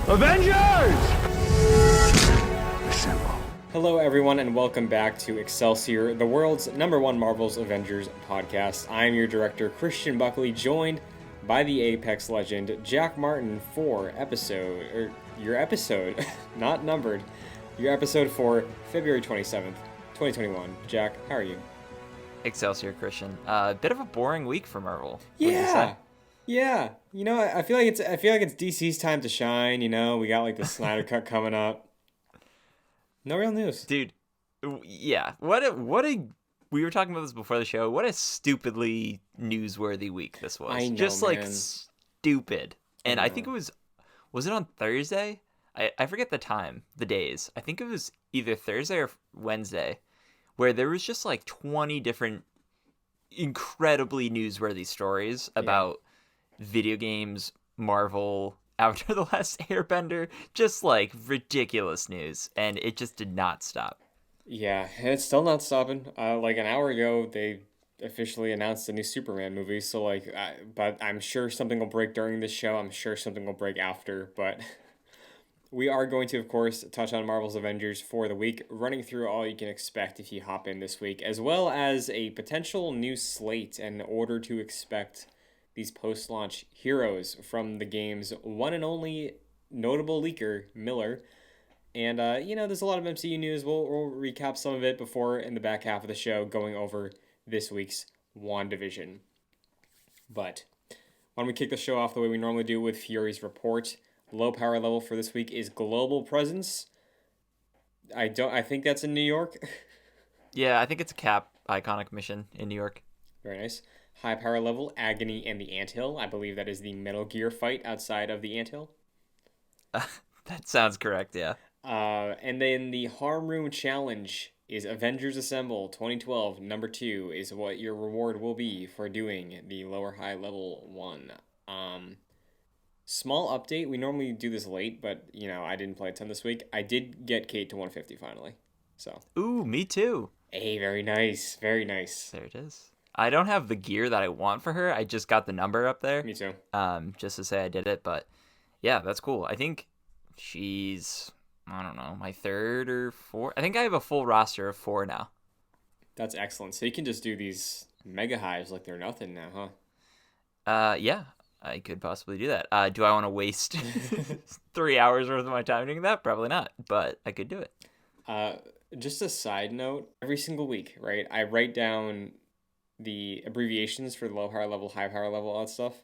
Avengers! Assemble. Hello, everyone, and welcome back to Excelsior, the world's #1 Marvel's Avengers podcast. I am your director, Christian Buckley, joined by the Apex legend, Jack Martin, for your episode, not numbered, your episode for February 27th, 2021. Jack, how are you? Excelsior, Christian. Bit of a boring week for Marvel. Yeah. You know, I feel like it's DC's time to shine. You know, we got like the Snyder Cut coming up. No real news, dude. Yeah, what a we were talking about this before the show. What a stupidly newsworthy week this was. I know, just man. like stupid. And I think it was it on Thursday? I forget the time, the days. I think it was either Thursday or Wednesday, where there was just like 20 different incredibly newsworthy stories about video games, Marvel, Avatar: The Last Airbender, just like ridiculous news, and it just did not stop. Yeah, and it's still not stopping. Like an hour ago, they officially announced a new Superman movie, so like, but I'm sure something will break during this show. I'm sure something will break after, but we are going to, of course, touch on Marvel's Avengers for the week, running through all you can expect if you hop in this week, as well as a potential new slate and order to expect these post-launch heroes from the game's one and only notable leaker, Miller. And, there's a lot of MCU news. We'll recap some of it before, in the back half of the show, going over this week's WandaVision. But why don't we kick the show off the way we normally do with Fury's report. Low power level for this week is Global Presence. I think that's in New York. Yeah, I think it's a Cap iconic mission in New York. Very nice. High power level, Agony and the Anthill. I believe that is the Metal Gear fight outside of the Anthill. That sounds correct, yeah. And then the Harm Room Challenge is Avengers Assemble 2012. Number 2 is what your reward will be for doing the lower high level one. Small update. We normally do this late, but, I didn't play a ton this week. I did get Kate to 150 finally. So. Ooh, me too. Hey, very nice. Very nice. There it is. I don't have the gear that I want for her. I just got the number up there. Me too. Just to say I did it, but yeah, that's cool. I think she's, I don't know, my third or fourth. I think I have a full roster of 4 now. That's excellent. So you can just do these mega hives like they're nothing now, huh? Yeah, I could possibly do that. Do I want to waste 3 hours worth of my time doing that? Probably not, but I could do it. Just a side note, every single week, right, I write down the abbreviations for the low power level, high power level, all that stuff.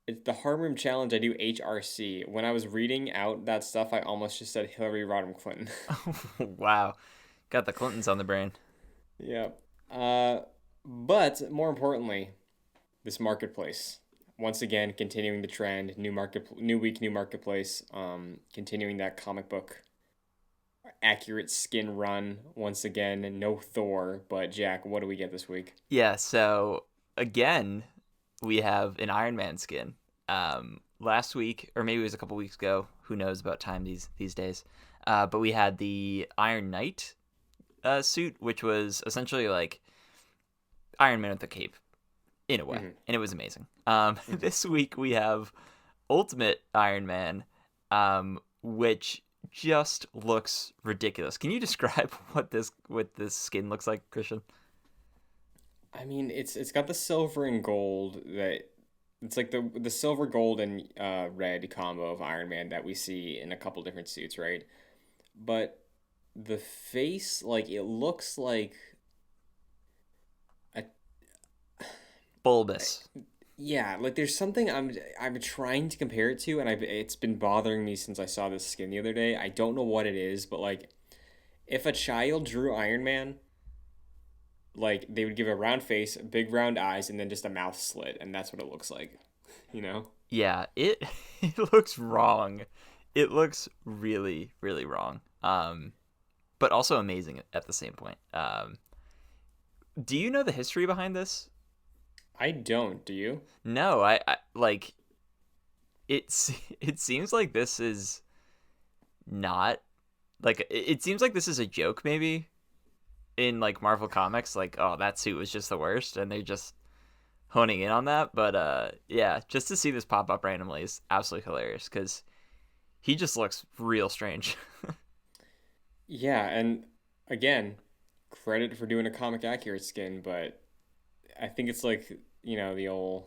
It's the Harm Room Challenge. I do HRC. When I was reading out that stuff, I almost just said Hillary Rodham Clinton. Wow. Got the Clintons on the brain. Yeah. But more importantly, this marketplace. Once again, continuing the trend, new week, new marketplace, continuing that comic book accurate skin run once again, and no Thor, but Jack, what do we get this week? Yeah, so again, we have an Iron Man skin. Last week, or maybe it was a couple weeks ago, who knows about time these days, but we had the Iron Knight suit, which was essentially like Iron Man with a cape, in a way, and it was amazing. This week we have Ultimate Iron Man, which just looks ridiculous. Can you describe what this skin looks like, Christian? I mean, it's got the silver and gold that it's like the silver, gold, and red combo of Iron Man that we see in a couple different suits, right? But the face, like, it looks like a bulbous. Yeah, like there's something I'm trying to compare it to, and it's been bothering me since I saw this skin the other day. I don't know what it is, but like, if a child drew Iron Man, like they would give a round face, big round eyes, and then just a mouth slit, and that's what it looks like, Yeah, it looks wrong. It looks really, really wrong. But also amazing at the same point. Do you know the history behind this? I don't. Do you? No, I like. It seems like this is not like it seems like this is a joke maybe in like Marvel Comics. Like, oh, that suit was just the worst, and they just honing in on that, but yeah, just to see this pop up randomly is absolutely hilarious because he just looks real strange. Yeah, and again, credit for doing a comic accurate skin, but I think it's like, the old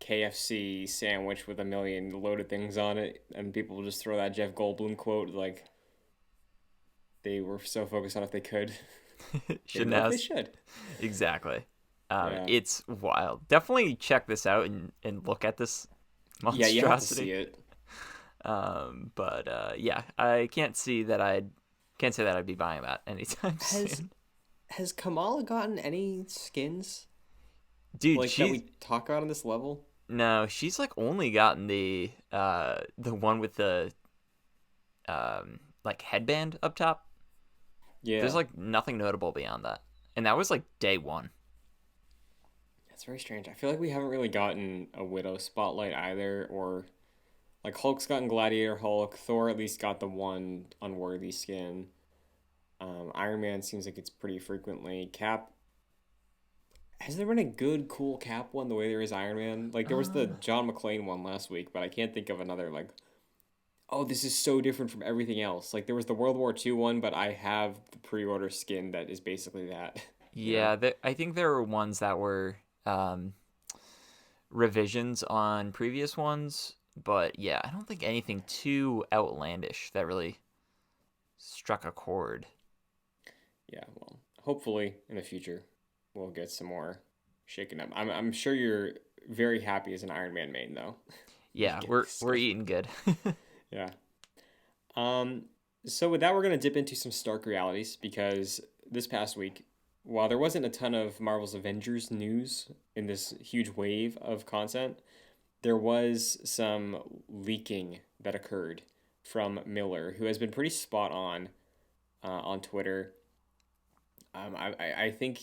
KFC sandwich with a million loaded things on it, and people will just throw that Jeff Goldblum quote like they were so focused on if they could. Maybe Shouldn't like they ask. should. Exactly. Yeah. It's wild. Definitely check this out and look at this Yeah, you have to monstrosity. see it. But yeah, I can't say that I'd be buying that anytime Has soon. has Kamala gotten any skins Dude, like that we talk about on this level? no, she's like only gotten the one with the like headband up top. There's Yeah. like nothing notable beyond that. And that was like day one. That's very strange. I feel like we haven't really gotten a Widow spotlight either, or like Hulk's gotten Gladiator Hulk, Thor at least got the one unworthy skin. Iron Man seems like it's pretty frequently. Cap, has there been a good, cool Cap one the way there is Iron Man? Like there was the Uh, John McClane one last week, but I can't think of another like, oh, this is so different from everything else. Like there was the World War II one, but I have the pre-order skin that is basically that. You know? yeah, I think there were ones that were um, revisions on previous ones, but yeah, I don't think anything too outlandish that really struck a chord. Yeah, well, hopefully in the future we'll get some more shaken up. I'm sure you're very happy as an Iron Man main though. You Yeah, get we're this we're skin. eating good. Yeah. Um, so with that, we're gonna dip into some stark realities because this past week, while there wasn't a ton of Marvel's Avengers news in this huge wave of content, there was some leaking that occurred from Miller, who has been pretty spot on Twitter. I think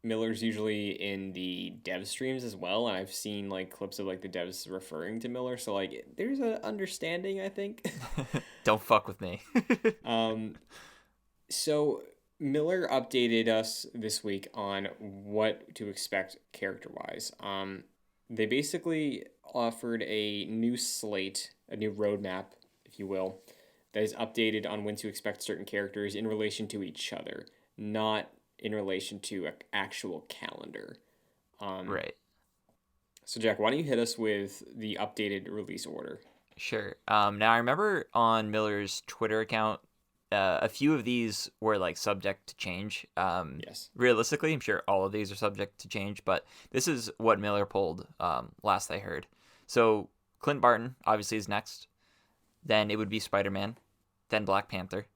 Miller's usually in the dev streams as well, and I've seen like clips of like the devs referring to Miller, so like there's an understanding, I think. Don't fuck with me. um, so Miller updated us this week on what to expect character wise. They basically offered a new slate, a new roadmap, if you will, that is updated on when to expect certain characters in relation to each other, not in relation to an actual calendar. Um, Right. so, Jack, why don't you hit us with the updated release order? Sure. Now I remember on Miller's Twitter account, a few of these were like subject to change. Yes. Realistically, I'm sure all of these are subject to change, but this is what Miller pulled last I heard. So Clint Barton obviously is next. Then it would be Spider-Man, then Black Panther,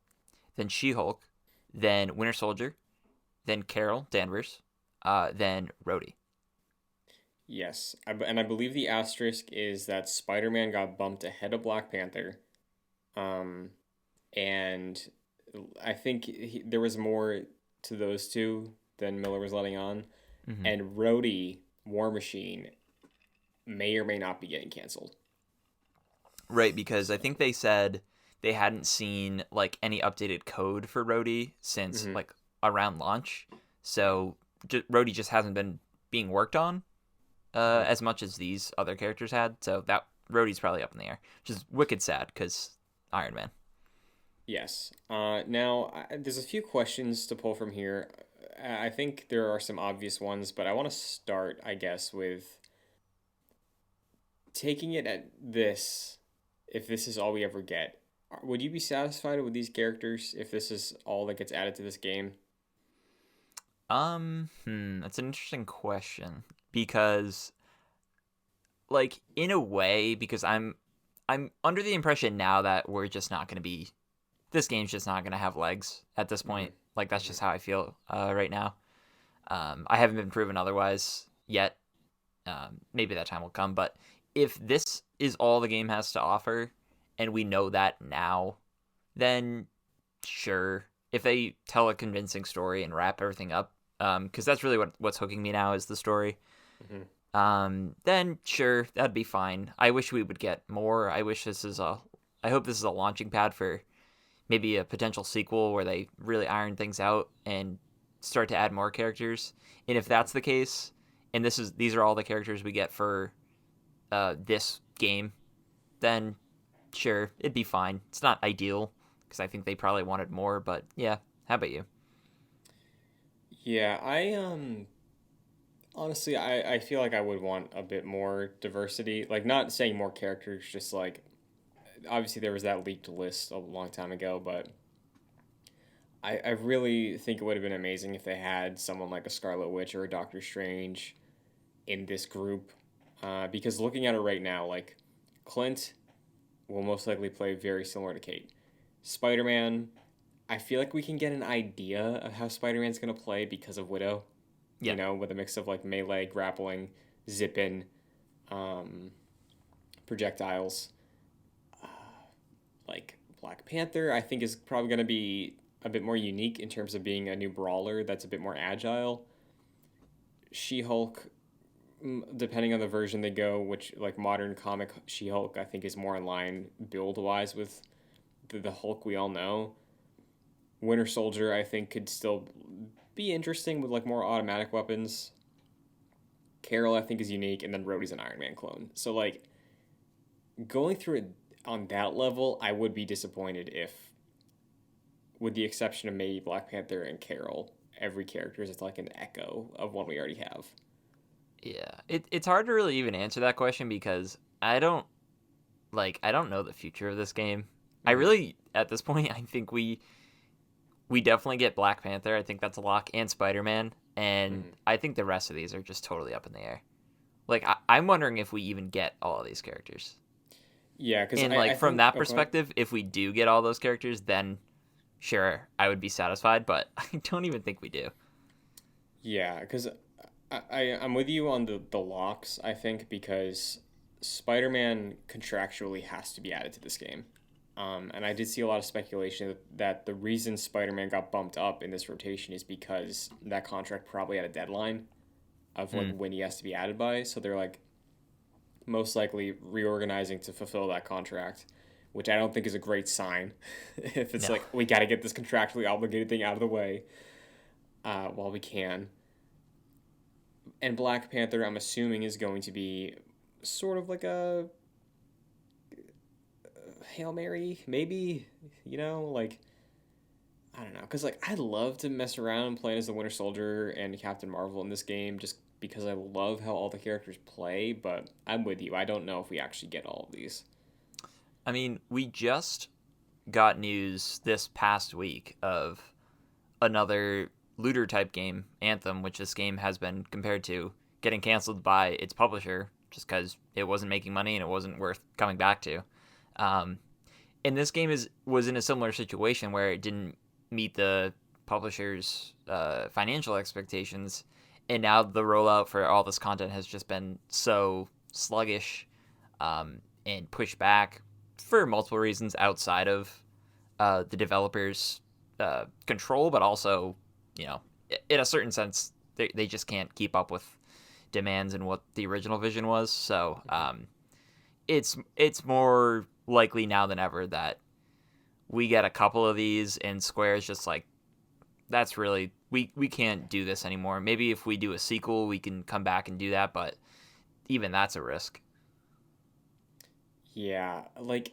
then She-Hulk, then Winter Soldier, then Carol Danvers, then Rhodey. Yes. And I believe the asterisk is that Spider Man got bumped ahead of Black Panther. Um, and I think there was more to those two than Miller was letting on. Mm-hmm. And Rhodey, War Machine, may or may not be getting canceled. Right, because I think they said they hadn't seen like any updated code for Rhodey since Mm-hmm. like around launch. So Rhodey just hasn't been being worked on Mm-hmm. as much as these other characters had. So that Rhodey's probably up in the air, which is wicked sad because Iron Man. Yes. Now, there's a few questions to pull from here. I think there are some obvious ones, but I want to start, I guess, with taking it at this. If this is all we ever get, would you be satisfied with these characters if this is all that gets added to this game? That's an interesting question because, like, in a way, because I'm under the impression now that we're just not gonna be this game's just not gonna have legs at this Mm-hmm. point. Like that's Mm-hmm. just how I feel right now. I haven't been proven otherwise yet. Maybe that time will come. But if this is all the game has to offer, and we know that now, then sure. If they tell a convincing story and wrap everything up, because that's really what's hooking me now is the story. Mm-hmm. Then sure, that'd be fine. I wish we would get more. I hope this is a launching pad for maybe a potential sequel where they really iron things out and start to add more characters. And if that's the case, and these are all the characters we get for this game, then sure, it'd be fine. It's not ideal because I think they probably wanted more, but yeah. How about you? Yeah, I honestly I feel like I would want a bit more diversity. Like not saying more characters, just like obviously there was that leaked list a long time ago, but I really think it would have been amazing if they had someone like a Scarlet Witch or a Doctor Strange in this group. Because looking at it right now, like Clint will most likely play very similar to Kate. Spider Man, I feel like we can get an idea of how Spider Man's going to play because of Widow, Yeah. with a mix of like melee, grappling, zipping, um, projectiles. Like Black Panther, I think is probably going to be a bit more unique in terms of being a new brawler that's a bit more agile. She Hulk, depending on the version they go, which like modern comic She Hulk, I think is more in line build wise with the Hulk we all know. Winter Soldier, I think, could still be interesting with like more automatic weapons. Carol, I think, is unique, and then Rhodey's an Iron Man clone. So like going through it on that level, I would be disappointed if, with the exception of maybe Black Panther and Carol, every character is like an echo of one we already have. Yeah. It's hard to really even answer that question because I don't know the future of this game. I Mm-hmm. really at this point I think we definitely get Black Panther. I think that's a lock, and Spider-Man, and Mm-hmm. I think the rest of these are just totally up in the air. Like I'm wondering if we even get all of these characters. Yeah, because And I like from think. that Oh, go ahead. perspective, if we do get all those characters, then sure, I would be satisfied, but I don't even think we do. Yeah, because I'm with you on the locks, I think, because Spider Man contractually has to be added to this game. And I did see a lot of speculation that the reason Spider Man got bumped up in this rotation is because that contract probably had a deadline of like Mm, when he has to be added by. So they're like most likely reorganizing to fulfill that contract, which I don't think is a great sign. If it's no. like we got to get this contractually obligated thing out of the way while we can. And Black Panther, I'm assuming, is going to be sort of like a Hail Mary, maybe, like, I don't know. Because, like, I'd love to mess around playing as the Winter Soldier and Captain Marvel in this game just because I love how all the characters play, but I'm with you. I don't know if we actually get all of these. I mean, we just got news this past week of another looter type game, Anthem, which this game has been compared to, getting canceled by its publisher just because it wasn't making money and it wasn't worth coming back to. Um, and this game was in a similar situation where it didn't meet the publisher's financial expectations, and now the rollout for all this content has just been so sluggish and pushed back for multiple reasons outside of the developers' control, but also, in a certain sense, they just can't keep up with demands and what the original vision was. So it's more likely now than ever that we get a couple of these, and Square's just like, that's really we can't do this anymore. Maybe if we do a sequel, we can come back and do that, but even that's a risk. Yeah, like,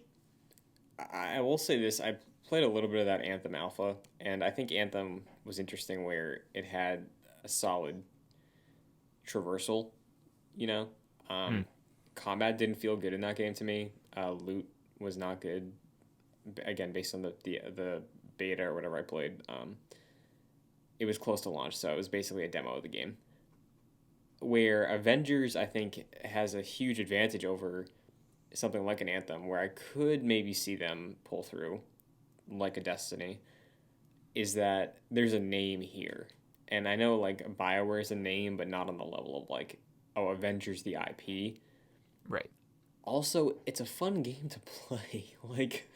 I will say this. I played a little bit of that Anthem Alpha, and I think Anthem was interesting where it had a solid traversal, you know? Mm, Um, Combat didn't feel good in that game to me. Loot was not good. Again, based on the beta or whatever I played, it was close to launch, so it was basically a demo of the game. Where Avengers, I think, has a huge advantage over something like an Anthem, where I could maybe see them pull through, like a Destiny, is that there's a name here. And I know, like, BioWare is a name, but not on the level of, like, oh, Avengers the IP. right. Also, it's a fun game to play. Like,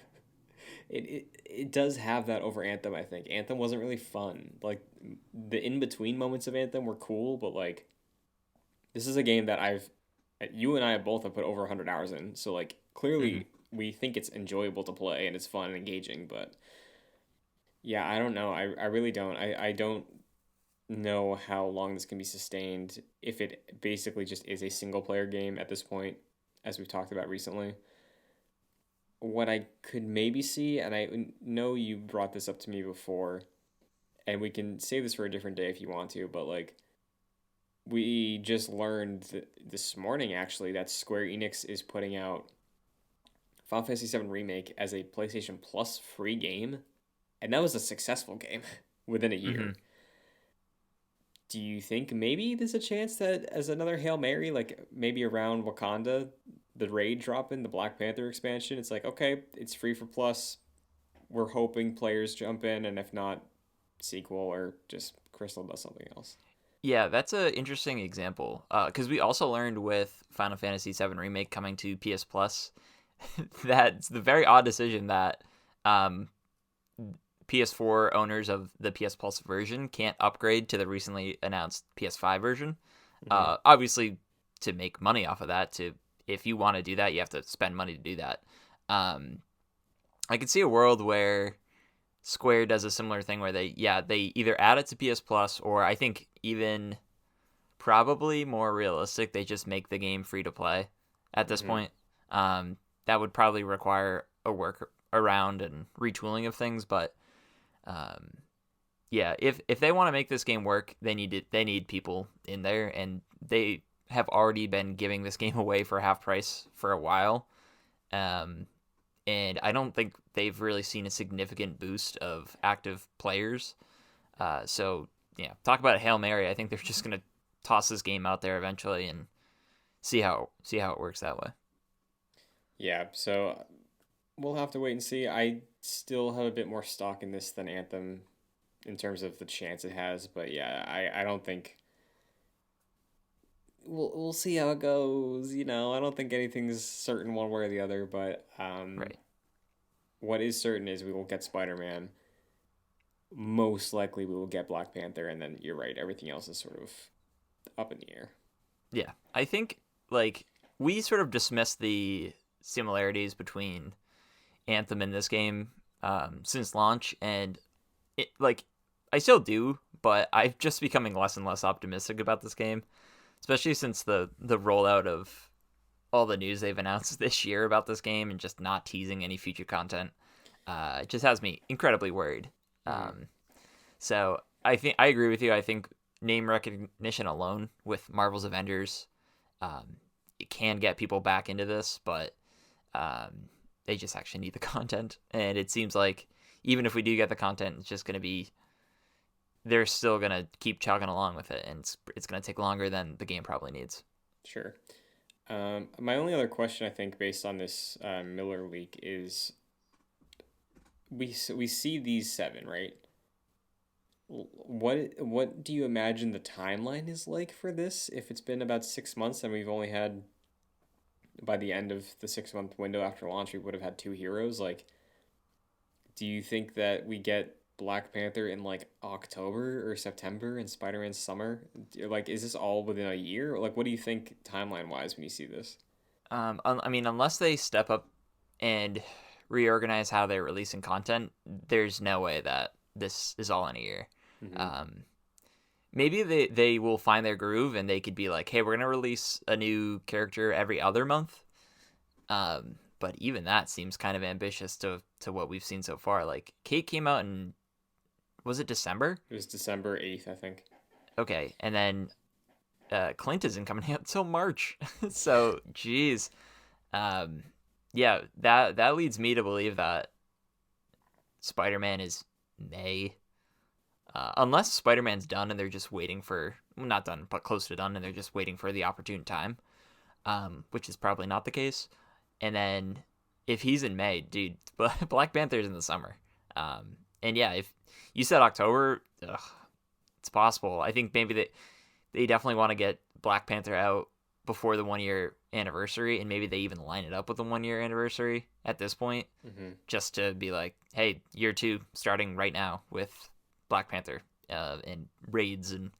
it does have that over Anthem, I think. Anthem wasn't really fun. Like, the in between moments of Anthem were cool, but, like, this is a game that you and I both have put over 100 hours in. So, like, Hmm. clearly we think it's enjoyable to play and it's fun and engaging. But yeah, I don't know. I really don't. I don't know how long this can be sustained if it basically just is a single player game at this point, as we've talked about recently. What I could maybe see, and I know you brought this up to me before, and we can save this for a different day if you want to, but like we just learned this morning actually that Square Enix is putting out Final Fantasy VII Remake as a PlayStation Plus free game, and that was a successful game within a Mm-hmm. year. Do you think maybe there's a chance that as another Hail Mary, like maybe around Wakanda, the raid drop in the Black Panther expansion, it's like, okay, it's free for Plus. We're hoping players jump in, and if not, sequel or just Crystal does something else. Yeah, that's an interesting example. Because we also learned with Final Fantasy VII Remake coming to PS Plus, that's the very odd decision that um, PS4 owners of the PS Plus version can't upgrade to the recently announced PS5 version. Mm-hmm. Obviously, to make money off of that, if you want to do that, you have to spend money to do that. Um, I could see a world where Square does a similar thing where they either add it to PS Plus, or I think even probably more realistic, they just make the game free to play at this Mm-hmm. point. That would probably require a work around and retooling of things, but um, yeah, if they want to make this game work, they need people in there, and they have already been giving this game away for half price for a while. Um, and I don't think they've really seen a significant boost of active players. So yeah, talk about a Hail Mary. I think they're just gonna toss this game out there eventually and see how it works that way. Yeah, so we'll have to wait and see. I still have a bit more stock in this than Anthem in terms of the chance it has, but yeah, I don't think we'll see how it goes. I don't think anything's certain one way or the other, but Right. what is certain is we will get Spider-Man. Most likely we will get Black Panther, and then you're right, everything else is sort of up in the air. Yeah, I think like we sort of dismissed the similarities between Anthem and this game since launch, and like I still do, but I'm just becoming less and less optimistic about this game, especially since the rollout of all the news they've announced this year about this game and just not teasing any future content. It just has me incredibly worried. Mm-hmm. Um, so I think I agree with you. I think name recognition alone with Marvel's Avengers, um, it can get people back into this, but they just actually need the content. And it seems like even if we do get the content, it's just going to be they're still going to keep chugging along with it, and it's going to take longer than the game probably needs. Sure. My only other question, I think, based on this Miller leak, is we see these seven, right? What do you imagine the timeline is like for this? If it's been about 6 months and we've only had by the end of the 6 month window after launch, we would have had two heroes. Like, do you think that we get Black Panther in like October or September and Spider-Man summer? Like, is this all within a year? Like, what do you think timeline wise when you see this? I mean, unless they step up and reorganize how they're releasing content, there's no way that this is all in a year. Mm-hmm. Um, Maybe they will find their groove and they could be like, hey, we're gonna release a new character every other month. But even that seems kind of ambitious to what we've seen so far. Like Kate came out in was it December? It was December 8th, I think. Okay, and then Clint isn't coming out until March. So, geez, um, yeah, that leads me to believe that Spider-Man is May. Unless Spider-Man's done and they're just waiting for, well, not done, but close to done, and they're just waiting for the opportune time, which is probably not the case. And then if he's in May, dude, Black Panther's in the summer. And yeah, if you said October, it's possible. I think maybe they definitely want to get Black Panther out before the 1 year anniversary, and maybe they even line it up with the 1 year anniversary at this point, Mm-hmm. just to be like, hey, year two starting right now with Black Panther and raids and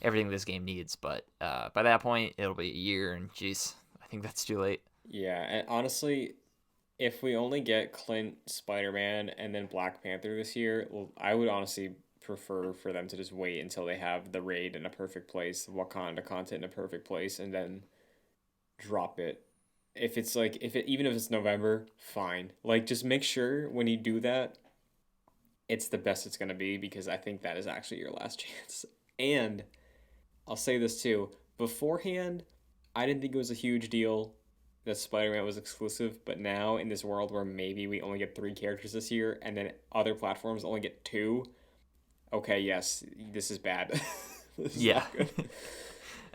everything this game needs. But by that point, it'll be a year, and jeez, I think that's too late. Yeah, and honestly, if we only get Clint, Spider Man, and then Black Panther this year, well, I would honestly prefer for them to just wait until they have the raid in a perfect place, Wakanda content in a perfect place, and then drop it. If it's like even if it's November, fine. Like just make sure when you do that, it's the best it's gonna be because I think that is actually your last chance. And I'll say this too. Beforehand, I didn't think it was a huge deal that Spider-Man was exclusive, but now in this world where maybe we only get 3 characters this year and then other platforms only get 2, okay, yes, this is bad. This is Yeah. not good.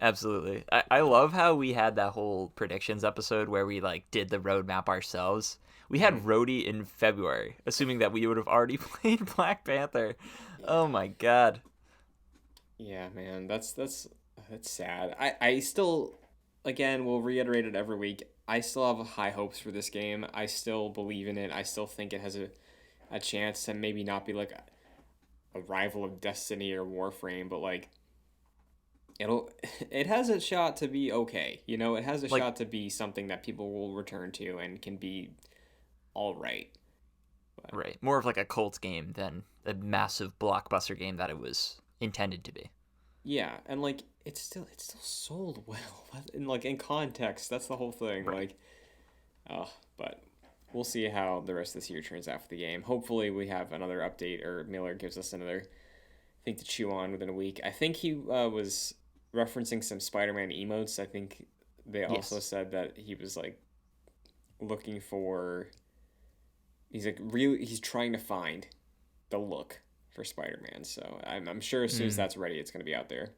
Absolutely. I love how we had that whole predictions episode where we like did the roadmap ourselves. We had Rhodey in February, assuming that we would have already played Black Panther. Oh my god. Yeah, man, that's sad. I still, again, we'll reiterate it every week. I still have high hopes for this game. I still believe in it. I still think it has a chance to maybe not be like a rival of Destiny or Warframe, but like it has a shot to be okay. You know, it has a Like shot to be something that people will return to and can be all right. But right. More of like a cult game than a massive blockbuster game that it was intended to be. yeah, and like it's still sold well. In context, that's the whole thing. Right. Like, but we'll see how the rest of this year turns out for the game. Hopefully, we have another update or Miller gives us another thing to chew on within a week. I think he was referencing some Spider-Man emotes. I think they also Yes. said that he was like looking for. He's like really. He's trying to find the look for Spider-Man. So I'm sure as soon as that's ready, it's going to be out there.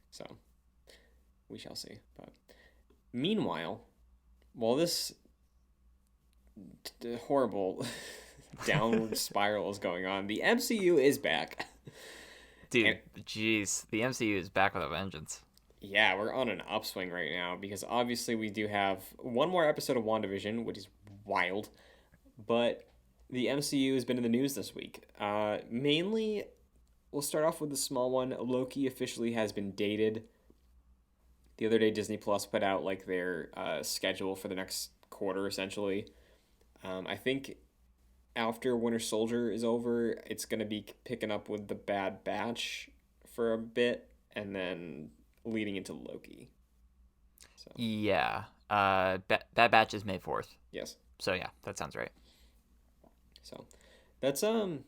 So we shall see. But meanwhile, while this horrible downward spiral is going on, the MCU is back. Dude, And jeez, the MCU is back with a vengeance. yeah, we're on an upswing right now because obviously we do have one more episode of WandaVision, which is wild. But the MCU has been in the news this week. Mainly, we'll start off with the small one. Loki officially has been dated. The other day, Disney Plus put out like their schedule for the next quarter, essentially. I think after Winter Soldier is over, it's gonna be picking up with the Bad Batch for a bit, and then leading into Loki. So Yeah. That batch is May 4th. yes, So yeah, that sounds right. so that's a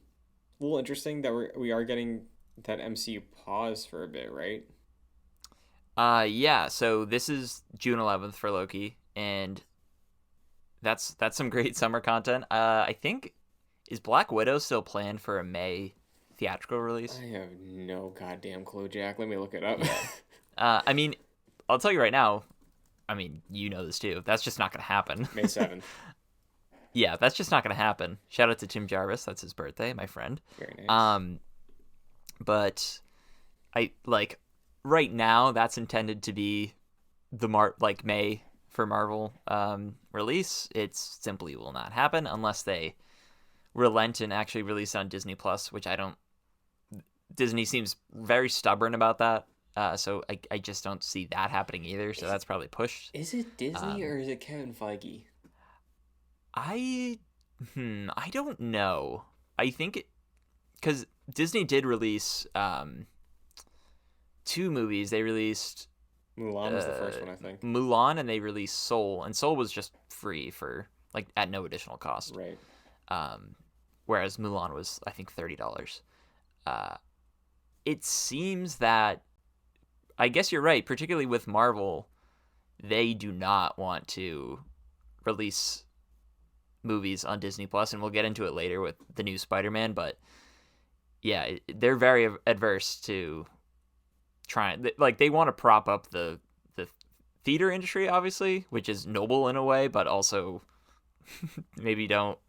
little interesting that we are getting that MCU pause for a bit, right? Yeah, so this is June 11th for Loki, and that's some great summer content. I think is Black Widow still planned for a May theatrical release? I have no goddamn clue, Jack. Let me look it up. I mean, I'll tell you right now. I mean, you know this too. That's just not going to happen. May 7th. Yeah, that's just not going to happen. Shout out to Tim Jarvis. That's his birthday, my friend. Very nice. But I like right now that's intended to be the May for Marvel release. It simply will not happen unless they relent and actually release on Disney Plus, which I don't. Disney seems very stubborn about that. So I just don't see that happening either. So that's probably pushed. Is it Disney or is it Kevin Feige? I don't know. I think because Disney did release 2 movies. They released Mulan was the first one, I think. Mulan, and they released Soul, and Soul was just free for like at no additional cost. Right. Whereas Mulan was, I think, $30. It seems that, I guess you're right, particularly with Marvel, they do not want to release movies on Disney Plus, and we'll get into it later with the new Spider-Man, but yeah, they're very adverse to trying, like, they want to prop up the theater industry, obviously, which is noble in a way, but also maybe don't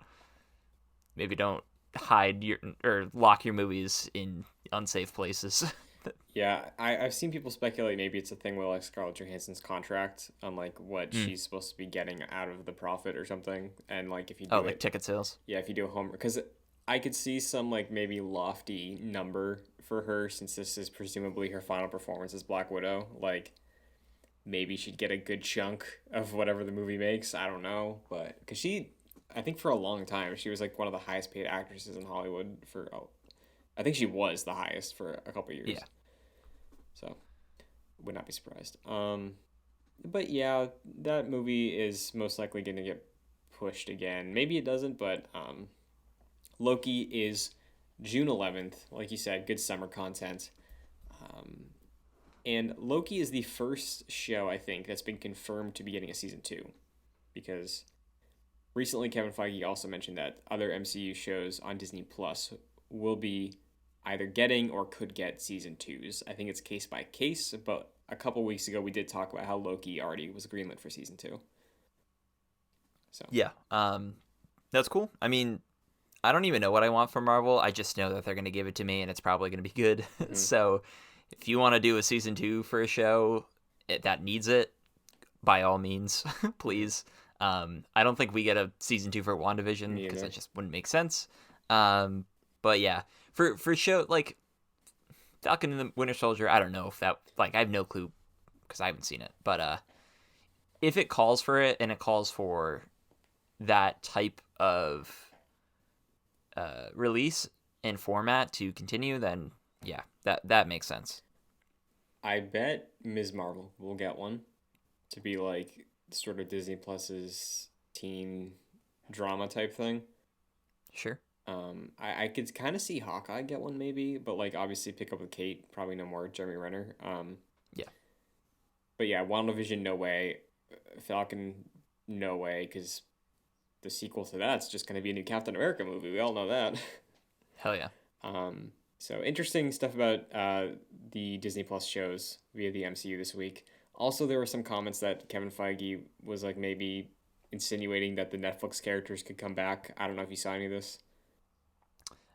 hide your or lock your movies in unsafe places. Yeah, I've seen people speculate maybe it's a thing with like Scarlett Johansson's contract on like what she's supposed to be getting out of the profit or something, and like if you do like ticket sales. yeah, if you do a home, because I could see some like maybe lofty number for her since this is presumably her final performance as Black Widow. Like maybe she'd get a good chunk of whatever the movie makes. I don't know, but because I think for a long time she was like one of the highest paid actresses in Hollywood for. Oh, I think she was the highest for a couple years. Yeah. So, would not be surprised. But yeah, that movie is most likely going to get pushed again. Maybe it doesn't, but Loki is June 11th. Like you said, good summer content. And Loki is the first show, I think, that's been confirmed to be getting a season 2. Because recently Kevin Feige also mentioned that other MCU shows on Disney Plus will be either getting or could get season 2s. I think it's case by case, but a couple weeks ago we did talk about how Loki already was greenlit for season 2. So yeah, that's cool. I mean, I don't even know what I want from Marvel. I just know that they're going to give it to me, and it's probably going to be good. Mm-hmm. So if you want to do a season 2 for a show that needs it, by all means, please. I don't think we get a season 2 for WandaVision because that just wouldn't make sense. But yeah, for show like Falcon and the Winter Soldier, I don't know if that, like, I have no clue because I haven't seen it. But if it calls for it and it calls for that type of release and format to continue, then yeah, that makes sense. I bet Ms. Marvel will get one to be like sort of Disney Plus's teen drama type thing. Sure. I could kind of see Hawkeye get one maybe, but like obviously pick up with Kate, probably no more Jeremy Renner. Yeah. But yeah, WandaVision, no way. Falcon, no way, because the sequel to that's just going to be a new Captain America movie. We all know that. Hell yeah. So interesting stuff about the Disney Plus shows via the MCU this week. Also, there were some comments that Kevin Feige was like maybe insinuating that the Netflix characters could come back. I don't know if you saw any of this.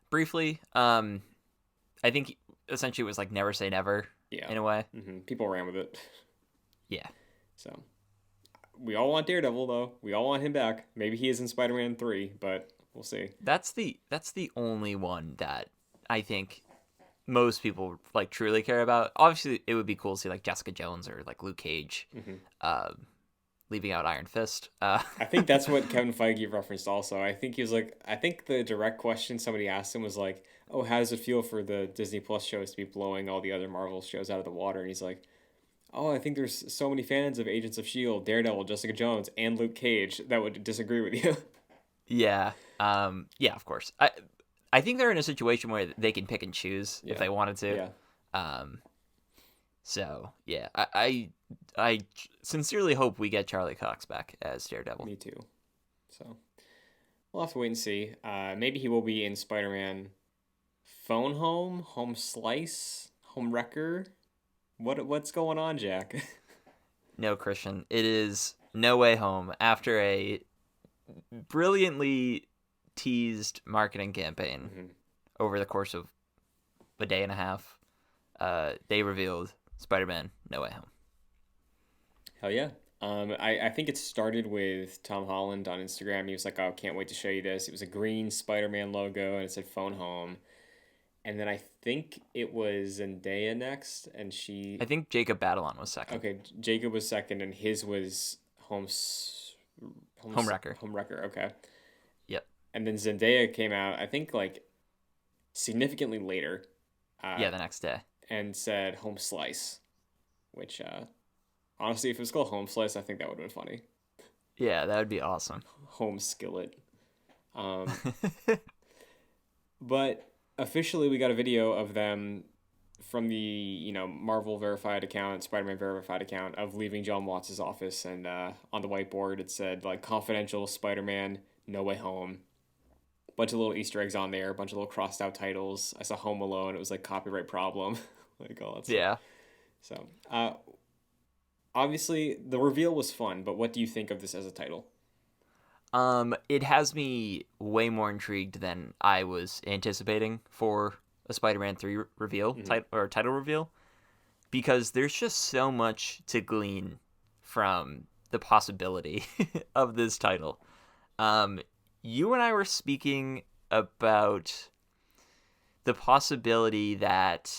Briefly, I think essentially it was like never say never. Yeah. In a way. Mm-hmm. People ran with it. Yeah. So we all want Daredevil though. We all want him back. Maybe he is in Spider-Man 3, but we'll see. That's the only one that I think most people like truly care about. Obviously, it would be cool to see like Jessica Jones or like Luke Cage, leaving out Iron Fist. I think that's what Kevin Feige referenced also. I think he was like, I think the direct question somebody asked him was like, oh, how does it feel for the Disney Plus shows to be blowing all the other Marvel shows out of the water? And he's like, oh, I think there's so many fans of Agents of S.H.I.E.L.D., Daredevil, Jessica Jones, and Luke Cage that would disagree with you. Yeah. Yeah, of course. I think they're in a situation where they can pick and choose if they wanted to. Yeah. So yeah, I sincerely hope we get Charlie Cox back as Daredevil. Me too. So we'll have to wait and see. Maybe he will be in Spider-Man Phone Home, Home Slice, Homewrecker. What's going on, Jack? No, Christian. It is No Way Home. After a brilliantly teased marketing campaign over the course of a day and a half, they revealed Spider-Man No Way Home. Hell yeah. I think it started with Tom Holland on Instagram. He was like, oh, can't wait to show you this. It was a green Spider-Man logo, and it said Phone Home. And then I think it was Zendaya next, and I think Jacob Batalon was second. Okay, Jacob was second, and his was Homewrecker. Homewrecker, okay. Yep. And then Zendaya came out, I think, like, significantly later. The next day. And said Home Slice, which, honestly, if it was called Home Slice, I think that would have been funny. Yeah, that would be awesome. Home Skillet. But officially, we got a video of them from the, Marvel verified account, Spider-Man verified account, of leaving John Watts' office, and on the whiteboard it said, like, confidential Spider-Man, No Way Home. A bunch of little Easter eggs on there, a bunch of little crossed out titles. I saw Home Alone, it was like copyright problem, like all that stuff. Yeah. So, obviously the reveal was fun, but what do you think of this as a title? It has me way more intrigued than I was anticipating for a Spider-Man 3 reveal, title reveal, because there's just so much to glean from the possibility of this title. You and I were speaking about the possibility that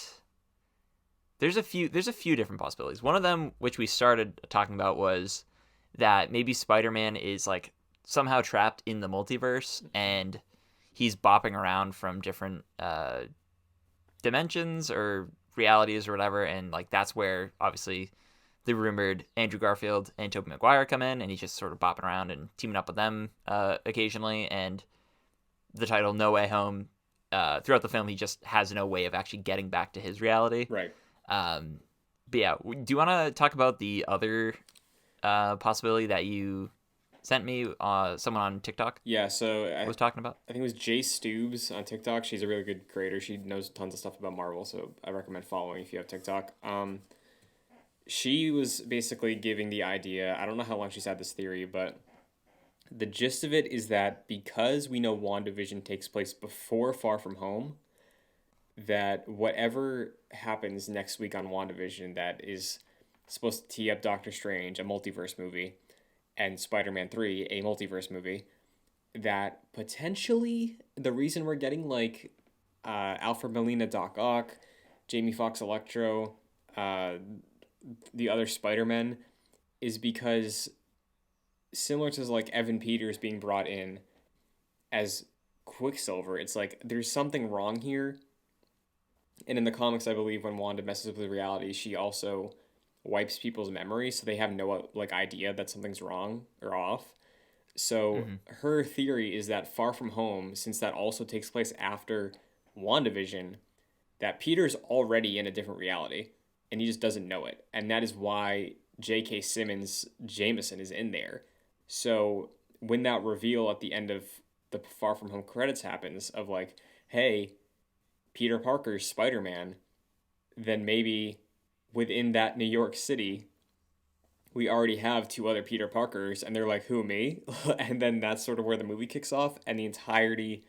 there's a few different possibilities. One of them, which we started talking about, was that maybe Spider-Man is like somehow trapped in the multiverse, and he's bopping around from different dimensions or realities or whatever, and like that's where obviously the rumored Andrew Garfield and Tobey Maguire come in, and he's just sort of bopping around and teaming up with them occasionally. And the title No Way Home, throughout the film, he just has no way of actually getting back to his reality. Right. But yeah, do you want to talk about the other possibility that you sent me? Someone on TikTok Yeah, so was talking about. I think it was Jay Stubes on TikTok. She's a really good creator. She knows tons of stuff about Marvel, so I recommend following if you have TikTok. She was basically giving the idea. I don't know how long she's had this theory, but the gist of it is that because we know WandaVision takes place before Far From Home, that whatever happens next week on WandaVision that is supposed to tee up Doctor Strange, a multiverse movie, and Spider-Man 3, a multiverse movie, that potentially the reason we're getting like Alfred Molina Doc Ock, Jamie Foxx Electro, the other Spider-Men is because similar to like Evan Peters being brought in as Quicksilver, it's like there's something wrong here. And in the comics, I believe when Wanda messes with reality, she also wipes people's memories, so they have no like idea that something's wrong or off. So her theory is that Far From Home, since that also takes place after WandaVision, that Peter's already in a different reality and he just doesn't know it. And that is why J.K. Simmons Jameson is in there. So when that reveal at the end of the Far From Home credits happens of like, hey, Peter Parker's Spider-Man, then maybe within that New York City, we already have two other Peter Parkers, and they're like, who, me? And then that's sort of where the movie kicks off, and the entirety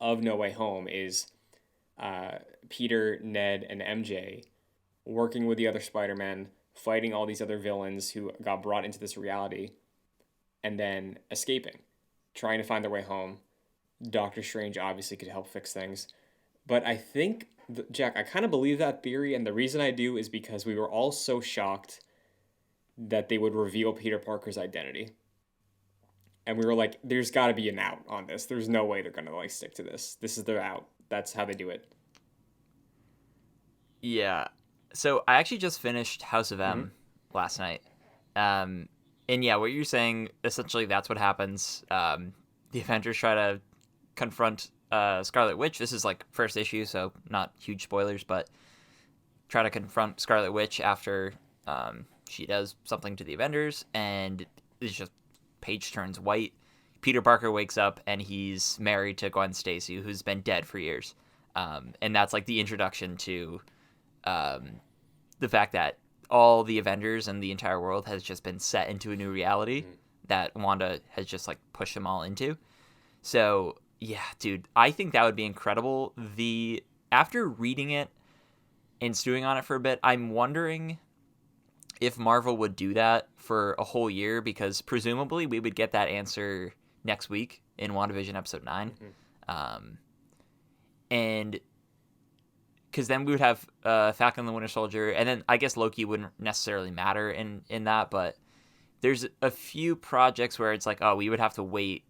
of No Way Home is Peter, Ned, and MJ working with the other Spider-Men, fighting all these other villains who got brought into this reality, and then escaping, trying to find their way home. Doctor Strange obviously could help fix things. But I think, Jack, I kind of believe that theory, and the reason I do is because we were all so shocked that they would reveal Peter Parker's identity. And we were like, there's got to be an out on this. There's no way they're going to like stick to this. This is their out. That's how they do it. Yeah. So I actually just finished House of M last night. And yeah, what you're saying, essentially that's what happens. The Avengers try to confront Scarlet Witch. This is like first issue, so not huge spoilers, but try to confront Scarlet Witch after she does something to the Avengers, and it's just page turns white. Peter Parker wakes up and he's married to Gwen Stacy, who's been dead for years. And that's like the introduction to the fact that all the Avengers and the entire world has just been set into a new reality that Wanda has just like pushed them all into. So yeah, dude, I think that would be incredible. After reading it and stewing on it for a bit, I'm wondering if Marvel would do that for a whole year, because presumably we would get that answer next week in WandaVision episode 9. And because then we would have Falcon and the Winter Soldier, and then I guess Loki wouldn't necessarily matter in that, but there's a few projects where it's like, oh, we would have to wait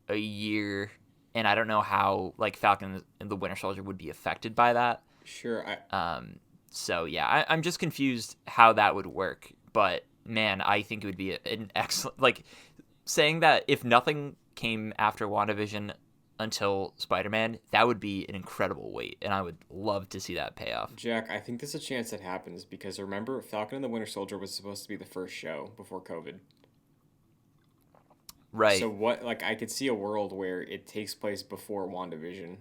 a year, and I don't know how like Falcon and the Winter Soldier would be affected by that. Sure. So yeah, I'm just confused how that would work. But man, I think it would be an excellent, like saying that if nothing came after WandaVision until Spider-Man, that would be an incredible wait, and I would love to see that pay off. Jack, I think there's a chance that happens because remember, Falcon and the Winter Soldier was supposed to be the first show before COVID. Right. So what, like, I could see a world where it takes place before WandaVision,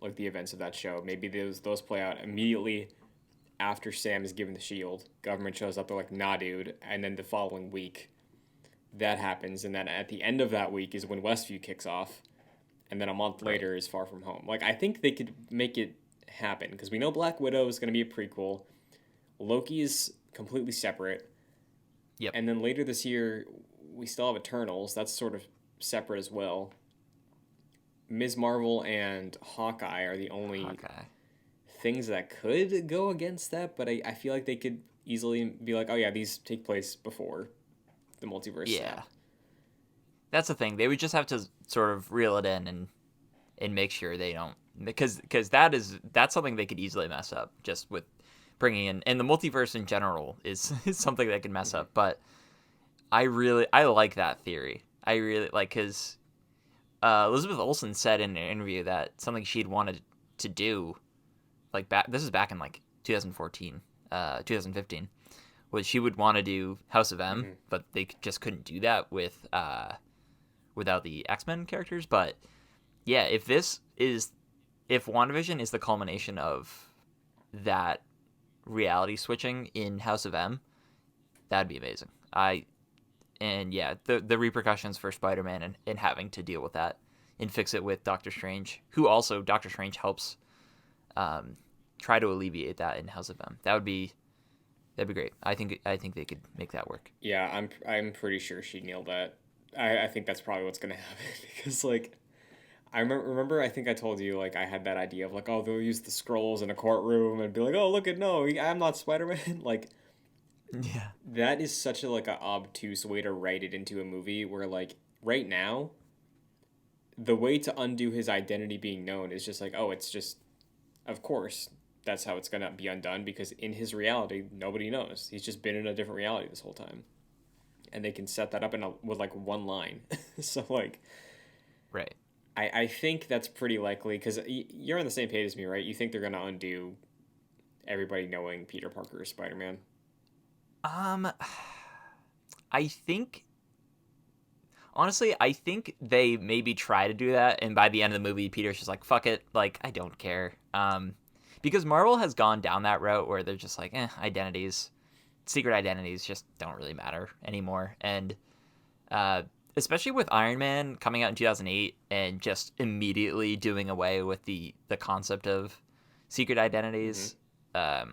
like the events of that show. Maybe those play out immediately after Sam is given the shield. Government shows up, they're like, nah, dude. And then the following week, that happens. And then at the end of that week is when Westview kicks off. And then a month later is Far From Home. Like, I think they could make it happen. Because we know Black Widow is going to be a prequel. Loki is completely separate. Yep. And then later this year, we still have Eternals. That's sort of separate as well. Ms. Marvel and Hawkeye are the only things that could go against that, but I feel like they could easily be like, oh yeah, these take place before the multiverse. Yeah. That's the thing. They would just have to sort of reel it in and make sure they don't, because that's something they could easily mess up just with bringing in, and the multiverse in general is, is something that can mess up. But I like that theory. I really like, because Elizabeth Olsen said in an interview that something she'd wanted to do, like this is back in like 2014, 2015, was she would want to do House of M, but they just couldn't do that with without the X-Men characters. But yeah, if WandaVision is the culmination of that reality switching in House of M, that'd be amazing. And yeah, the repercussions for Spider-Man and having to deal with that and fix it with Doctor Strange, who also Doctor Strange helps try to alleviate that in House of M. That'd be great. I think they could make that work. Yeah, I'm pretty sure she nailed that. I think that's probably what's gonna happen because like I remember I think I told you like I had that idea of like, oh, they'll use the scrolls in a courtroom and be like, oh, look at, no, I'm not Spider-Man. Like, yeah, that is such a like a obtuse way to write it into a movie where like right now the way to undo his identity being known is just like, oh, it's just, of course that's how it's gonna be undone, because in his reality nobody knows. He's just been in a different reality this whole time, and they can set that up with like one line. So like, right. I think that's pretty likely, because you're on the same page as me, right? You think they're gonna undo everybody knowing Peter Parker is Spider-Man? I think, honestly, I think they maybe try to do that, and by the end of the movie, Peter's just like, fuck it, like, I don't care. Because Marvel has gone down that route where they're just like, secret identities just don't really matter anymore. And especially with Iron Man coming out in 2008 and just immediately doing away with the concept of secret identities, I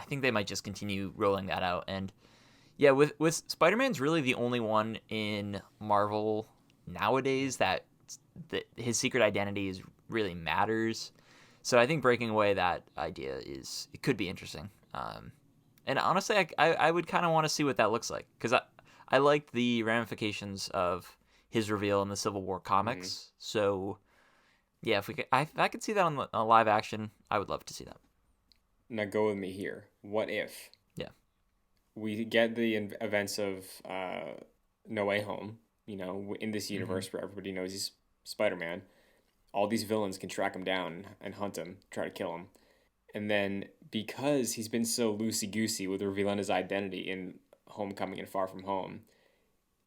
think they might just continue rolling that out. And yeah, with Spider-Man's really the only one in Marvel nowadays that his secret identity really matters. So I think breaking away that idea it could be interesting. And honestly, I would kind of want to see what that looks like, because I liked the ramifications of his reveal in the Civil War comics. So yeah, if I could see that on live action, I would love to see that. Now go with me here. What if? Yeah. We get the events of No Way Home, in this universe where everybody knows he's Spider-Man. All these villains can track him down and hunt him, try to kill him. And then because he's been so loosey-goosey with revealing his identity in Homecoming and Far From Home,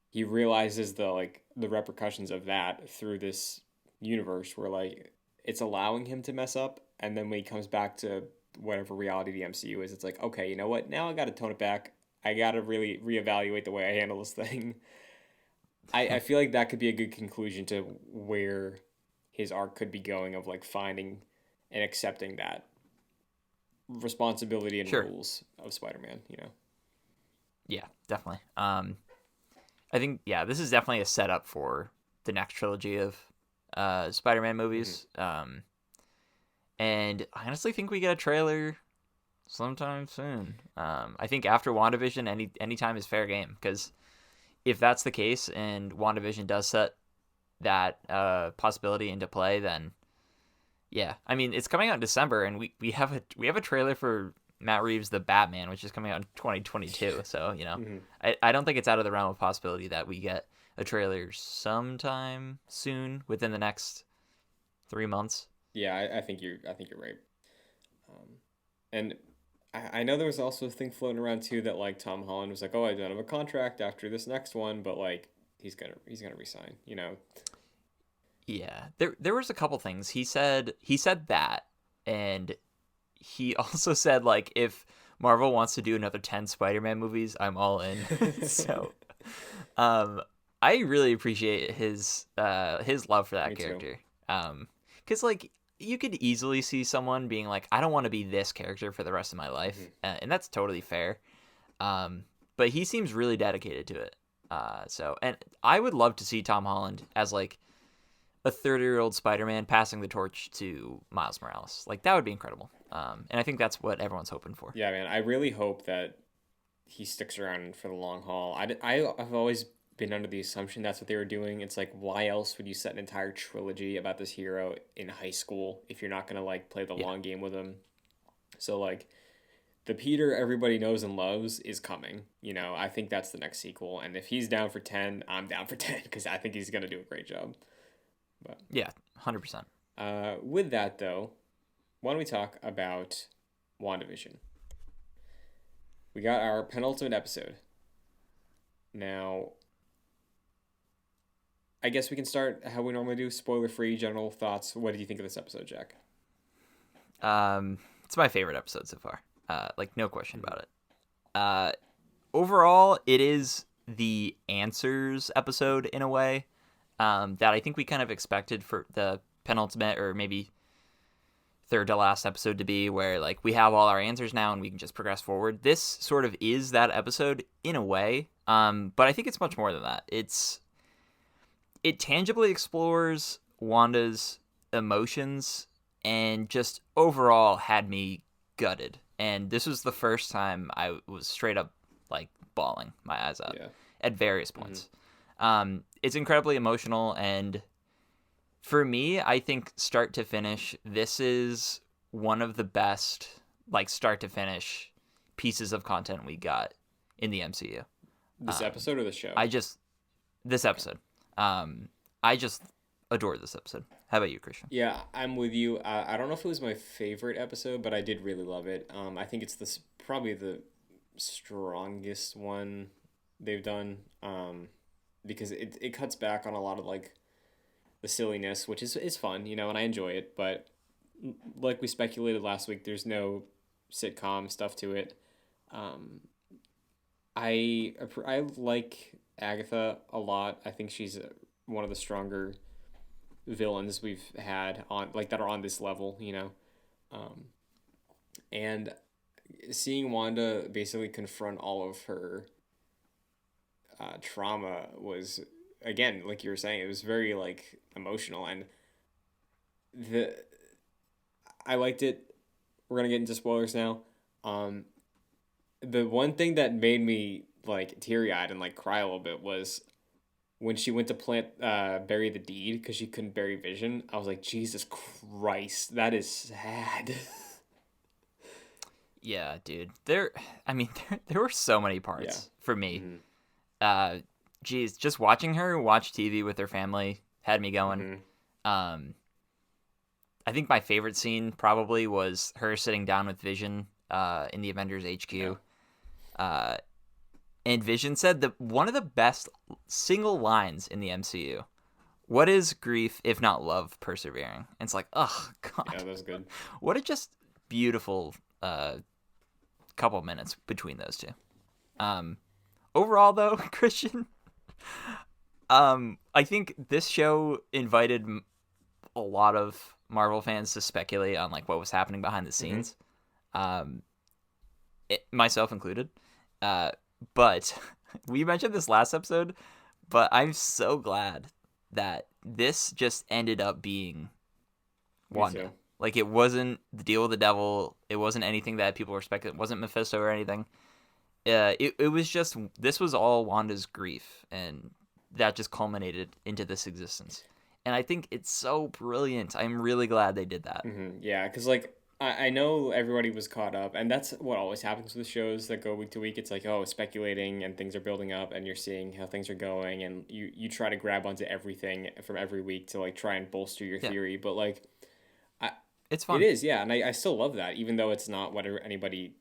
he realizes the repercussions of that through this universe where like it's allowing him to mess up. And then when he comes back to whatever reality the MCU is, it's like, okay, you know what? Now I got to tone it back. I got to really reevaluate the way I handle this thing. I feel like that could be a good conclusion to where his arc could be going, of like finding and accepting that responsibility and rules of Spider-Man, Yeah, definitely. I think, yeah, this is definitely a setup for the next trilogy of Spider-Man movies. And I honestly think we get a trailer sometime soon. I think after WandaVision, any time is fair game, because if that's the case and WandaVision does set that possibility into play, then yeah, I mean, it's coming out in December, and we have a trailer for Matt Reeves' The Batman, which is coming out in 2022. So I don't think it's out of the realm of possibility that we get a trailer sometime soon within the next 3 months. Yeah, I think you're right. And I know there was also a thing floating around too that like Tom Holland was like, oh, I don't have a contract after this next one, but like he's gonna resign, Yeah, there was a couple things he said that, and he also said like, if Marvel wants to do another 10 Spider-Man movies, I'm all in. So, I really appreciate his love for that character. Because like, you could easily see someone being like, I don't want to be this character for the rest of my life, and that's totally fair. But he seems really dedicated to it. So, and I would love to see Tom Holland as like a 30-year-old Spider-Man passing the torch to Miles Morales. Like, that would be incredible. And I think that's what everyone's hoping for. Yeah, man. I really hope that he sticks around for the long haul. I've always been under the assumption that's what they were doing. It's like, why else would you set an entire trilogy about this hero in high school if you're not gonna like play the Yeah. long game with him? So like the Peter everybody knows and loves is coming. I think that's the next sequel, and if he's down for 10, I'm down for 10 because I think he's gonna do a great job. But Yeah, 100%. with that though, why don't we talk about WandaVision? We got our penultimate episode. Now, I guess we can start how we normally do, spoiler-free, general thoughts. What did you think of this episode, Jack? It's my favorite episode so far. Like, no question about it. Overall, it is the answers episode in a way that I think we kind of expected for the penultimate or maybe third to last episode to be, where like we have all our answers now and we can just progress forward. This sort of is that episode in a way, but I think it's much more than that. It tangibly explores Wanda's emotions and just overall had me gutted. And this was the first time I was straight up like bawling my eyes out at various points. It's incredibly emotional, and for me, I think start to finish, this is one of the best like start to finish pieces of content we got in the MCU. This episode or the show? This episode. I just adore this episode. How about you, Christian? Yeah, I'm with you. I don't know if it was my favorite episode, but I did really love it. I think it's probably the strongest one they've done, because it cuts back on a lot of like the silliness, which is fun, and I enjoy it. But like we speculated last week, there's no sitcom stuff to it. I like Agatha a lot. I think she's one of the stronger villains we've had on like that are on this level, and seeing Wanda basically confront all of her trauma was, again, like you were saying, it was very like emotional, and I liked it. We're gonna get into spoilers now. The one thing that made me like teary-eyed and like cry a little bit was when she went to bury the deed because she couldn't bury Vision. I was like, Jesus Christ, that is sad. Yeah, dude. There were so many parts for me. Geez, just watching her watch TV with her family had me going. I think my favorite scene probably was her sitting down with Vision in the Avengers HQ. And Vision said that one of the best single lines in the MCU. What is grief if not love persevering? And it's like, oh, God. Yeah, that was good. What a just beautiful couple minutes between those two. Overall, though, Christian, I think this show invited a lot of Marvel fans to speculate on like what was happening behind the scenes, myself included. But we mentioned this last episode, but I'm so glad that this just ended up being Wanda. Like, it wasn't the deal with the devil. It wasn't anything that people were speculating. It wasn't Mephisto or anything. It was just, this was all Wanda's grief, and that just culminated into this existence. And I think it's so brilliant. I'm really glad they did that. Yeah, because like, I know everybody was caught up, and that's what always happens with shows that go week to week. It's like, speculating, and things are building up, and you're seeing how things are going, and you try to grab onto everything from every week to like try and bolster your theory. But like, it's fun. It is, yeah, and I still love that, even though it's not what anybody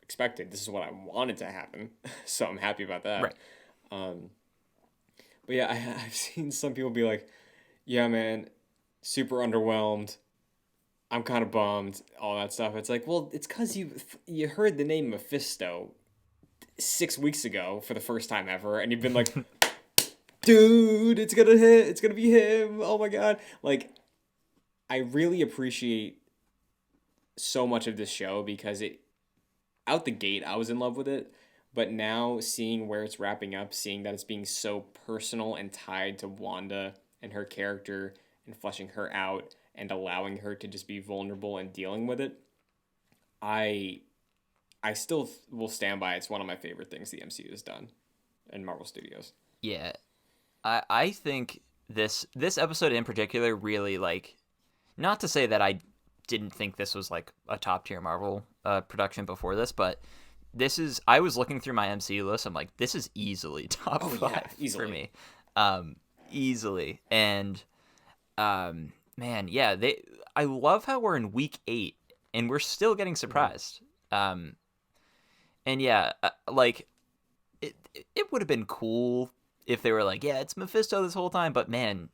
expected. This is what I wanted to happen, so I'm happy about that. Right. But yeah, I've seen some people be like, "Yeah, man, super underwhelmed. I'm kind of bummed, all that stuff." It's like, well, it's because you heard the name Mephisto 6 weeks ago for the first time ever, and you've been like, dude, it's gonna hit, it's gonna be him, oh my God. Like, I really appreciate so much of this show because out the gate, I was in love with it, but now seeing where it's wrapping up, seeing that it's being so personal and tied to Wanda and her character and fleshing her out, and allowing her to just be vulnerable and dealing with it, I still will stand by it's one of my favorite things the MCU has done in Marvel Studios. Yeah, I think this episode in particular really, like, not to say that I didn't think this was like a top tier Marvel production before this, but I was looking through my MCU list. I'm like, this is easily top Oh yeah, five for easily. me, easily. And man, yeah, they. I love how we're in week 8 and we're still getting Hmm. surprised. Um, and yeah, like it would have been cool if they were like, yeah, it's Mephisto this whole time. But man,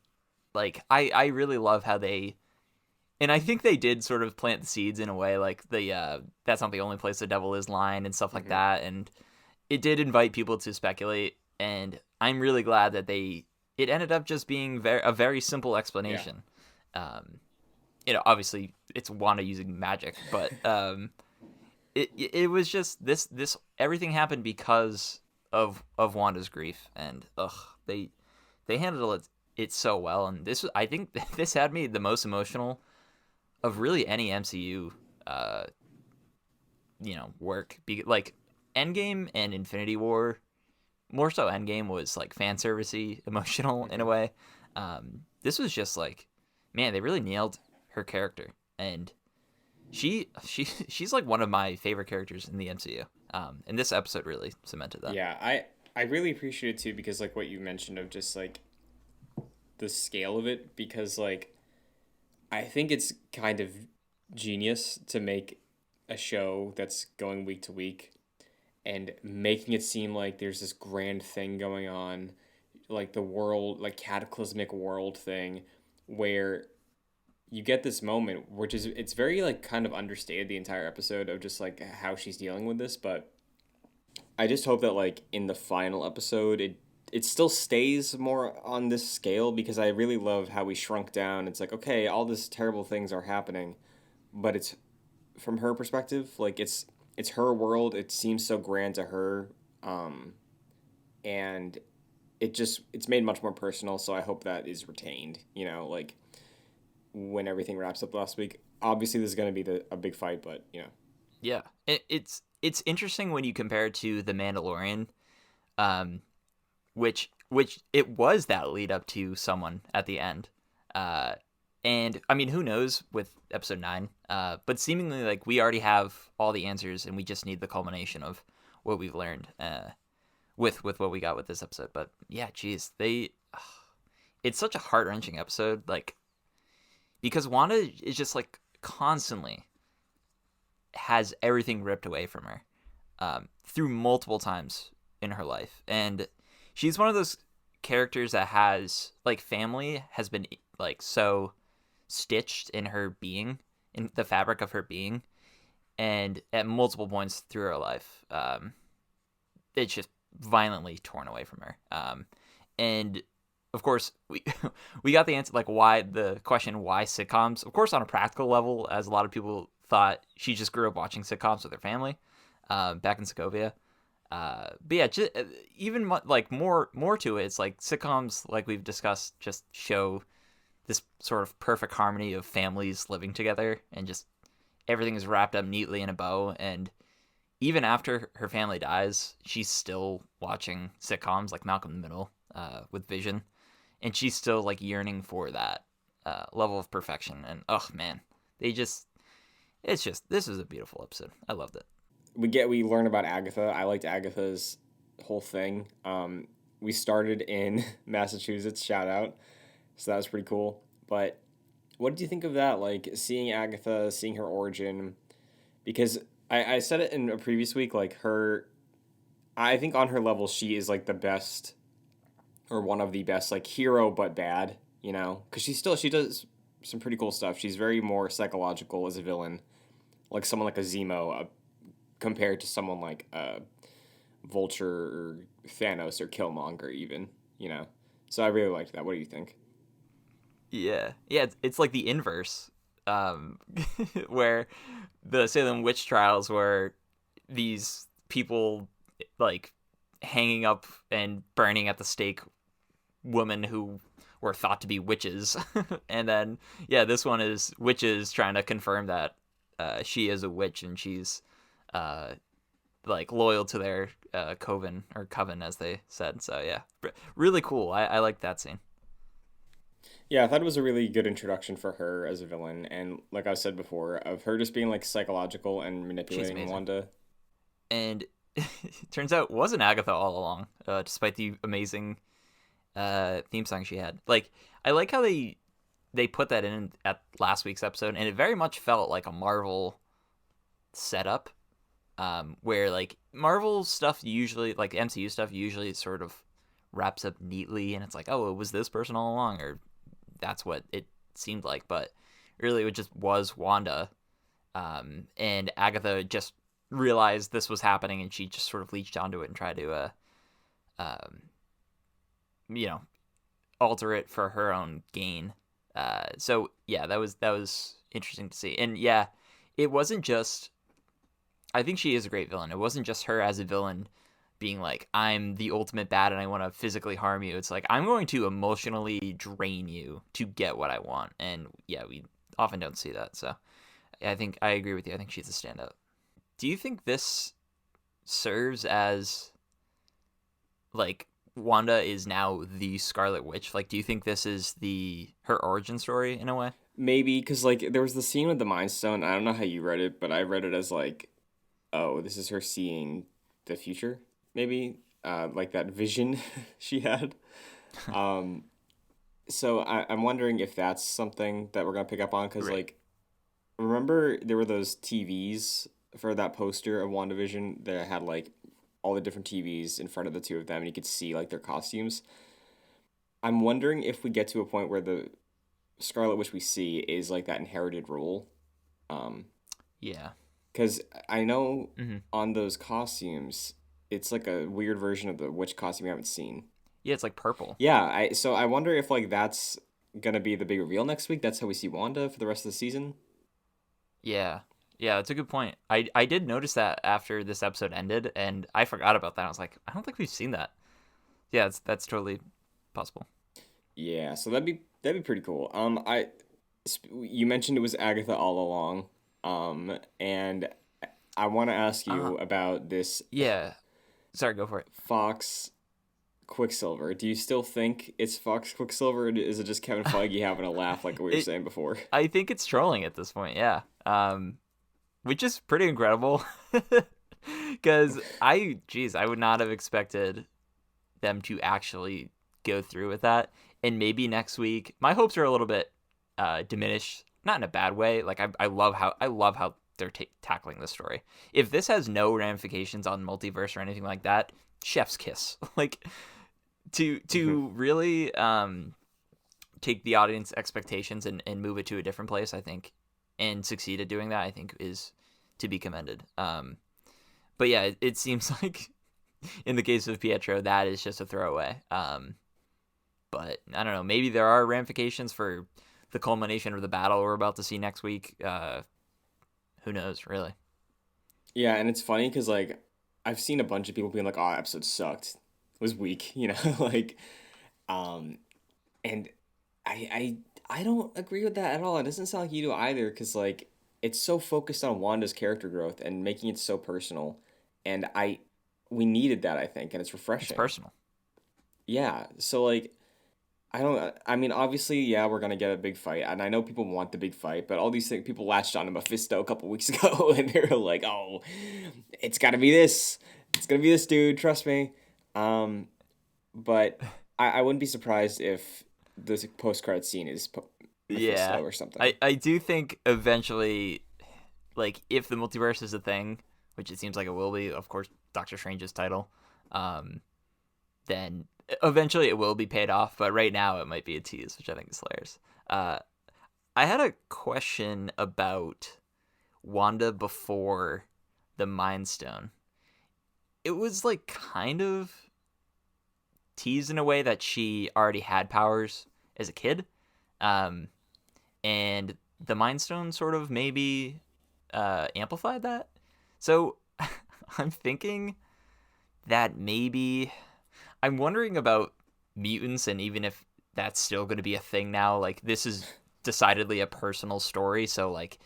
like I really love how they, and I think they did sort of plant the seeds in a way, like the that's not the only place the devil is line and stuff like Hmm. that, and it did invite people to speculate. And I'm really glad that it ended up just being a very simple Yeah. explanation. Um, obviously it's Wanda using magic, but it was just this everything happened because of Wanda's grief, and they handled it so well. And I think this had me the most emotional of really any MCU uh work. Like Endgame and Infinity War, more so Endgame was like fan servicey, emotional in a Hmm. way. This was just like, man, they really nailed her character, and she's like one of my favorite characters in the MCU. And this episode really cemented that. Yeah, I really appreciate it too because like what you mentioned of just like the scale of it because like I think it's kind of genius to make a show that's going week to week and making it seem like there's this grand thing going on, like the world, like cataclysmic world thing, where you get this moment, which is it's very like kind of understated the entire episode of just like how she's dealing with this, but I just hope that like in the final episode it still stays more on this scale because I really love how we shrunk down. It's like, okay, all these terrible things are happening, but it's from her perspective, like it's her world. It seems so grand to her, um, and it's made much more personal. So I hope that is retained. Like when everything wraps up last week. Obviously, this is going to be a big fight, but Yeah, it's interesting when you compare it to the Mandalorian, um, which it was that lead up to someone at the end. Uh, and I mean, who knows with episode 9? But seemingly like we already have all the answers, and we just need the culmination of what we've learned. With what we got with this episode. But yeah, geez, it's such a heart wrenching episode, like because Wanda is just like constantly has everything ripped away from her, through multiple times in her life, and she's one of those characters that has like family has been like so stitched in her being, in the fabric of her being, and at multiple points through her life, it's just violently torn away from her. And of course, we got the answer, like why the question why sitcoms. Of course, on a practical level, as a lot of people thought, she just grew up watching sitcoms with her family, back in Sokovia. But yeah, even like more to it, it's like sitcoms, like we've discussed, just show this sort of perfect harmony of families living together, and just everything is wrapped up neatly in a bow. And even after her family dies, she's still watching sitcoms like Malcolm in the Middle, with Vision, and she's still like yearning for that level of perfection. And oh man, they just it's just this is a beautiful episode. I loved it. we learn about Agatha. I liked Agatha's whole thing. We started in Massachusetts. Shout out. So that was pretty cool. But what did you think of that? Like seeing Agatha, seeing her origin, because I said it in a previous week. Like her, I think on her level, she is like the best or one of the best, like hero but bad. Because she does some pretty cool stuff. She's very more psychological as a villain, like someone like a Zemo, compared to someone like Vulture or Thanos or Killmonger, even. You know, so I really liked that. What do you think? Yeah. It's like the inverse, um, where the Salem witch trials were these people like hanging up and burning at the stake women who were thought to be witches, and then yeah, this one is witches trying to confirm that she is a witch, and she's uh, like loyal to their coven as they said. So yeah, really cool. I like that scene. Yeah, I thought it was a really good introduction for her as a villain, and like I said before, of her just being like psychological and She's manipulating amazing. Wanda. And it turns out it wasn't Agatha all along, despite the amazing theme song she had. Like I like how they put that in at last week's episode, and it very much felt like a Marvel setup, where like Marvel stuff usually, like MCU stuff usually sort of wraps up neatly, and it's like, oh, it was this person all along, or that's what it seemed like, but really it just was Wanda, and Agatha just realized this was happening, and she just sort of leached onto it and tried to, um, you know, alter it for her own gain. So yeah, that was interesting to see, and yeah, it wasn't just. I think she is a great villain. It wasn't just her as a villain being like, I'm the ultimate bad and I want to physically harm you. It's like, I'm going to emotionally drain you to get what I want. And yeah, we often don't see that. So I think I agree with you. I think she's a standout. Do you think this serves as like Wanda is now the Scarlet Witch? Like, do you think this is her origin story in a way? Maybe because like there was the scene with the Mind Stone. I don't know how you read it, but I read it as like, oh, this is her seeing the future. Maybe like that vision she had. Um, so I'm wondering if that's something that we're gonna pick up on because Right. like remember there were those TVs for that poster of WandaVision that had like all the different TVs in front of the two of them and you could see like their costumes. I'm wondering if we get to a point where the Scarlet Witch we see is like that inherited role. Um, Yeah. because I know Mm-hmm. on those costumes, it's like a weird version of the witch costume we haven't seen. Yeah, it's like purple. Yeah, I wonder if like that's gonna be the big reveal next week. That's how we see Wanda for the rest of the season. Yeah. Yeah, that's a good point. I did notice that after this episode ended, and I forgot about that. I was like, I don't think we've seen that. Yeah, that's totally possible. Yeah, so that'd be pretty cool. You mentioned it was Agatha all along. And I want to ask Uh you about this yeah. Sorry, go for it. Fox Quicksilver. Do you still think it's Fox Quicksilver, or is it just Kevin Feige having a laugh like we were It saying before? I think it's trolling at this point, yeah. Which is pretty incredible. Cuz I would not have expected them to actually go through with that. And maybe next week, my hopes are a little bit diminished, not in a bad way. Like I love how they're tackling this story. If this has no ramifications on multiverse or anything like that, chef's kiss. Like Hmm. to really take the audience expectations and move it to a different place, I think, and succeed at doing that, I think is to be commended. But yeah, it seems like in the case of Pietro, that is just a throwaway. But I don't know. Maybe there are ramifications for the culmination of the battle we're about to see next week. Who knows, really? Yeah, and it's funny because like I've seen a bunch of people being like, "Oh, that episode sucked. It was weak," like um, and I don't agree with that at all. It doesn't sound like you do either, because like it's so focused on Wanda's character growth and making it so personal, and we needed that I think, and it's It's refreshing. personal. Yeah, so like I don't. I mean, obviously, yeah, we're gonna get a big fight, and I know people want the big fight, but all these things people latched on to Mephisto a couple weeks ago, and they're like, "Oh, it's gotta be this. It's gonna be this dude. Trust me." Um, but I wouldn't be surprised if the post credit scene is Yeah, Mephisto or something. I do think eventually, like, if the multiverse is a thing, which it seems like it will be, of course, Doctor Strange's title, um, then eventually it will be paid off. But right now, it might be a tease, which I think is hilarious. Uh, I had a question about Wanda before the Mind Stone. It was like kind of teased in a way that she already had powers as a kid, um, and the Mind Stone sort of maybe amplified that. So I'm thinking that maybe I'm wondering about mutants, and even if that's still going to be a thing now, like this is decidedly a personal story. So like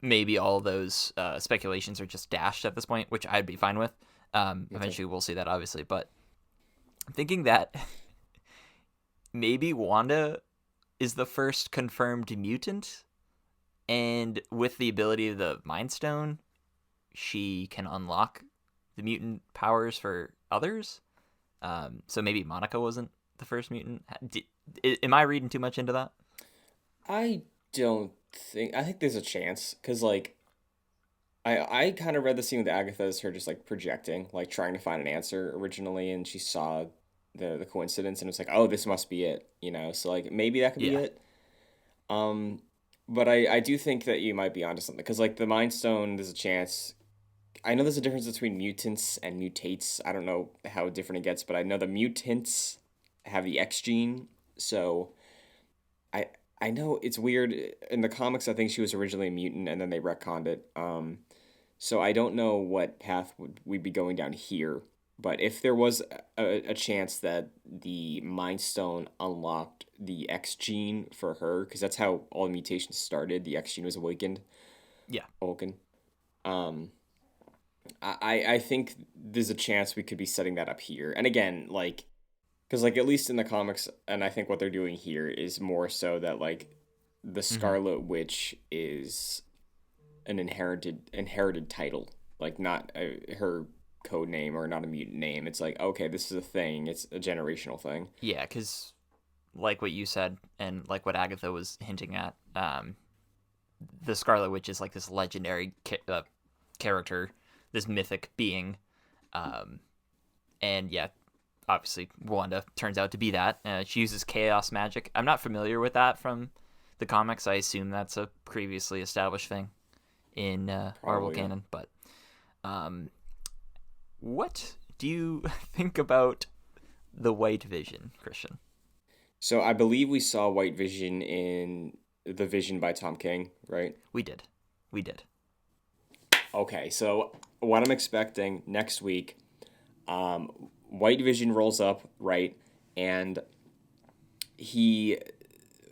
maybe all those speculations are just dashed at this point, which I'd be fine with. Me too. Eventually, we'll see that, obviously. But I'm thinking that maybe Wanda is the first confirmed mutant, and with the ability of the Mind Stone, she can unlock the mutant powers for others. So maybe Monica wasn't the first mutant. Am I reading too much into that? I don't think. I think there's a chance because like I kind of read the scene with Agatha as her just like projecting, like trying to find an answer originally, and she saw the coincidence, and it's like, oh, this must be it, you know. So like maybe that could be Yeah. it. Um, but I do think that you might be onto something because like the Mind Stone, there's a chance. I know there's a difference between mutants and mutates. I don't know how different it gets, but I know the mutants have the X gene, so I I know it's weird in the comics. I think she was originally a mutant, and then they retconned it. So I don't know what path would we be going down here. But if there was a chance that the Mind Stone unlocked the X gene for her, because that's how all the mutations started, the X gene was awakened, Yeah. awoken. Um, I think there's a chance we could be setting that up here. And again, like, because like at least in the comics, and I think what they're doing here is more so that like the Hmm. Scarlet Witch is an inherited title, like not her code name or not a mutant name. It's like okay, this is a thing. It's a generational thing. Yeah, because like what you said, and like what Agatha was hinting at, the Scarlet Witch is like this legendary character, this mythic being, um, and yeah, obviously Wanda turns out to be that. She uses chaos magic. I'm not familiar with that from the comics. I assume that's a previously established thing in Marvel Probably yeah. canon. But um, what do you think about the White Vision, Christian? So I believe we saw White Vision in the Vision by Tom King, right? We did, we did. Okay, so what I'm expecting next week, White Vision rolls up, right? And he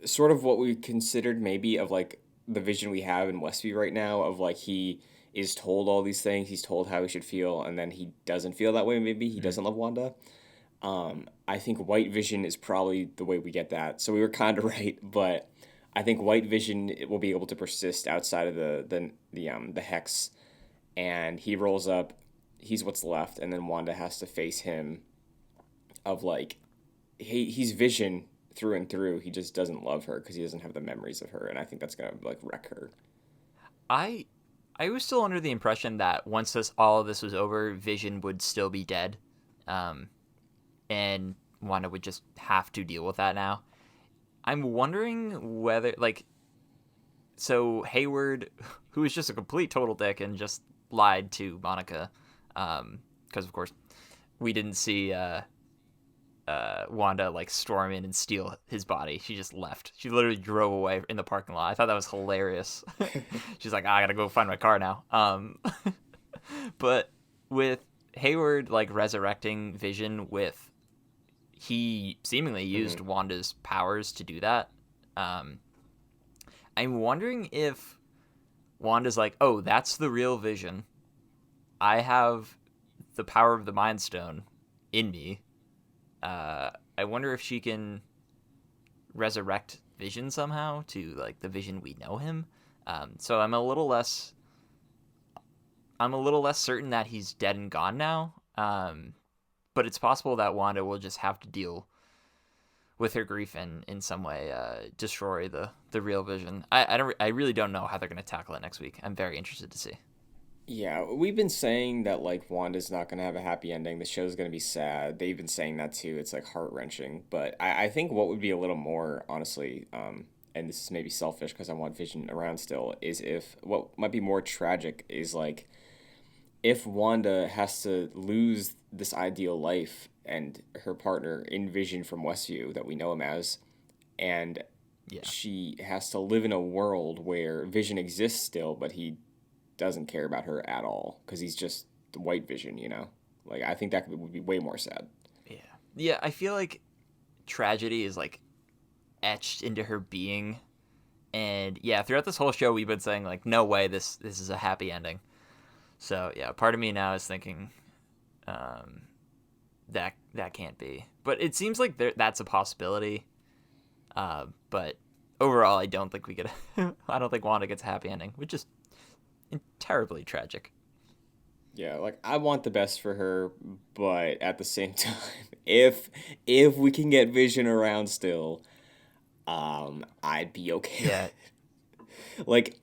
sort of what we considered maybe of like the vision we have in Westview right now of like he is told all these things, he's told how he should feel, and then he doesn't feel that way. Maybe he Mm. doesn't love Wanda. I think White Vision is probably the way we get that. So we were kind of right, but I think White Vision will be able to persist outside of the hex, and he rolls up. He's what's left, and then Wanda has to face him. Of like, he's Vision through and through. He just doesn't love her because he doesn't have the memories of her, and I think that's gonna like wreck her. I I was still under the impression that once this all of this was over, Vision would still be dead, um, and Wanda would just have to deal with that now. I'm wondering whether like so Hayward, who was just a complete total dick and just lied to Monica, because of course we didn't see Wanda like storm in and steal his body. She just left. She literally drove away in the parking lot. I thought that was hilarious. She's like, I gotta go find my car now. But with Hayward like resurrecting Vision with he seemingly used Hmm. Wanda's powers to do that. Um, I'm wondering if Wanda's like, oh, that's the real Vision. I have the power of the Mind Stone in me. I wonder if she can resurrect Vision somehow to like the Vision we know him. So I'm a little less certain that he's dead and gone now. But it's possible that Wanda will just have to deal with her grief and in some way destroy the real Vision. I really don't know how they're going to tackle it next week. I'm very interested to see. Yeah, we've been saying that like Wanda's not gonna have a happy ending. The show's gonna be sad. They've been saying that too. It's like heart wrenching. But I think what would be a little more honestly, and this is maybe selfish because I want Vision around still, is if what might be more tragic is like if Wanda has to lose this ideal life and her partner in Vision from Westview that we know him as, and Yeah. she has to live in a world where Vision exists still, but he doesn't care about her at all because he's just the White Vision, you know? Like, I think would be way more sad. Yeah. Yeah, I feel like tragedy is like etched into her being And yeah, throughout this whole show, we've been saying like, no way, this is a happy ending. So yeah, part of me now is thinking, um, that can't be. But it seems like that's a possibility. But overall, I don't think we get. I don't think Wanda gets a happy ending, which is terribly tragic. Yeah, like I want the best for her, but at the same time, if we can get Vision around still, I'd be okay. Yeah, Like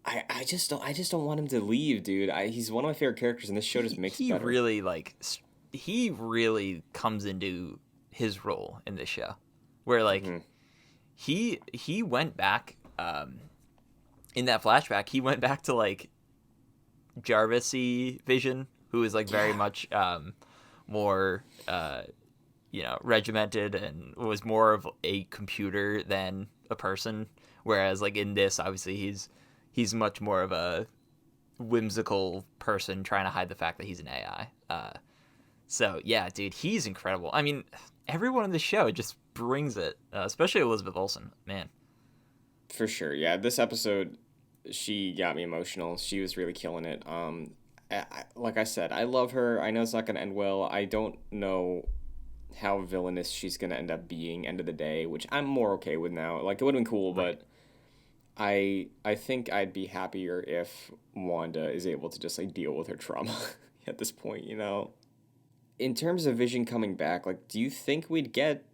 I just don't want him to leave, dude. He's one of my favorite characters, and this show just makes it he better. really he really comes into his role in this show, where like Hmm. he went back in that flashback. He went back to like Jarvis-y Vision, who is like very Yeah. much more regimented and was more of a computer than a person. Whereas like in this, obviously he's much more of a whimsical person trying to hide the fact that he's an AI. So yeah, dude, he's incredible. I mean, everyone in the show just brings it, especially Elizabeth Olsen. Man, For sure. Yeah, this episode she got me emotional. She was really killing it. Like I said, I love her. I know it's not going to end well. I don't know how villainous she's going to end up being end of the day, which I'm more okay with now. Like it would have been cool, right? but I think I'd be happier if Wanda is able to just like deal with her trauma at this point, you know. In terms of Vision coming back, like do you think we'd get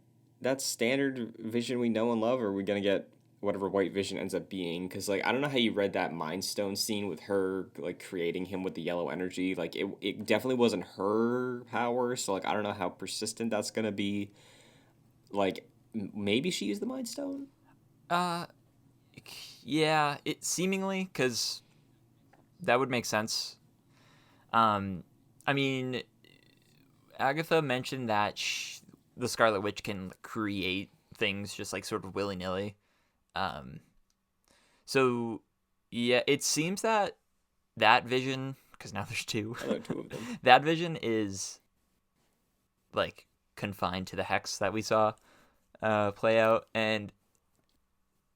that standard Vision we know and love, or are we gonna get whatever White Vision ends up being? Because like I don't know how you read that Mind Stone scene with her like creating him with the yellow energy. Like it definitely wasn't her power, so like I don't know how persistent that's gonna be. Like maybe she used the Mind Stone. Uh, yeah, it seemingly because that would make sense. Um, I mean, Agatha mentioned that the Scarlet Witch can create things just like sort of willy nilly. Um, so yeah, it seems that Vision, because now there's two, Oh, there are two of them. that Vision is like confined to the hex that we saw play out, and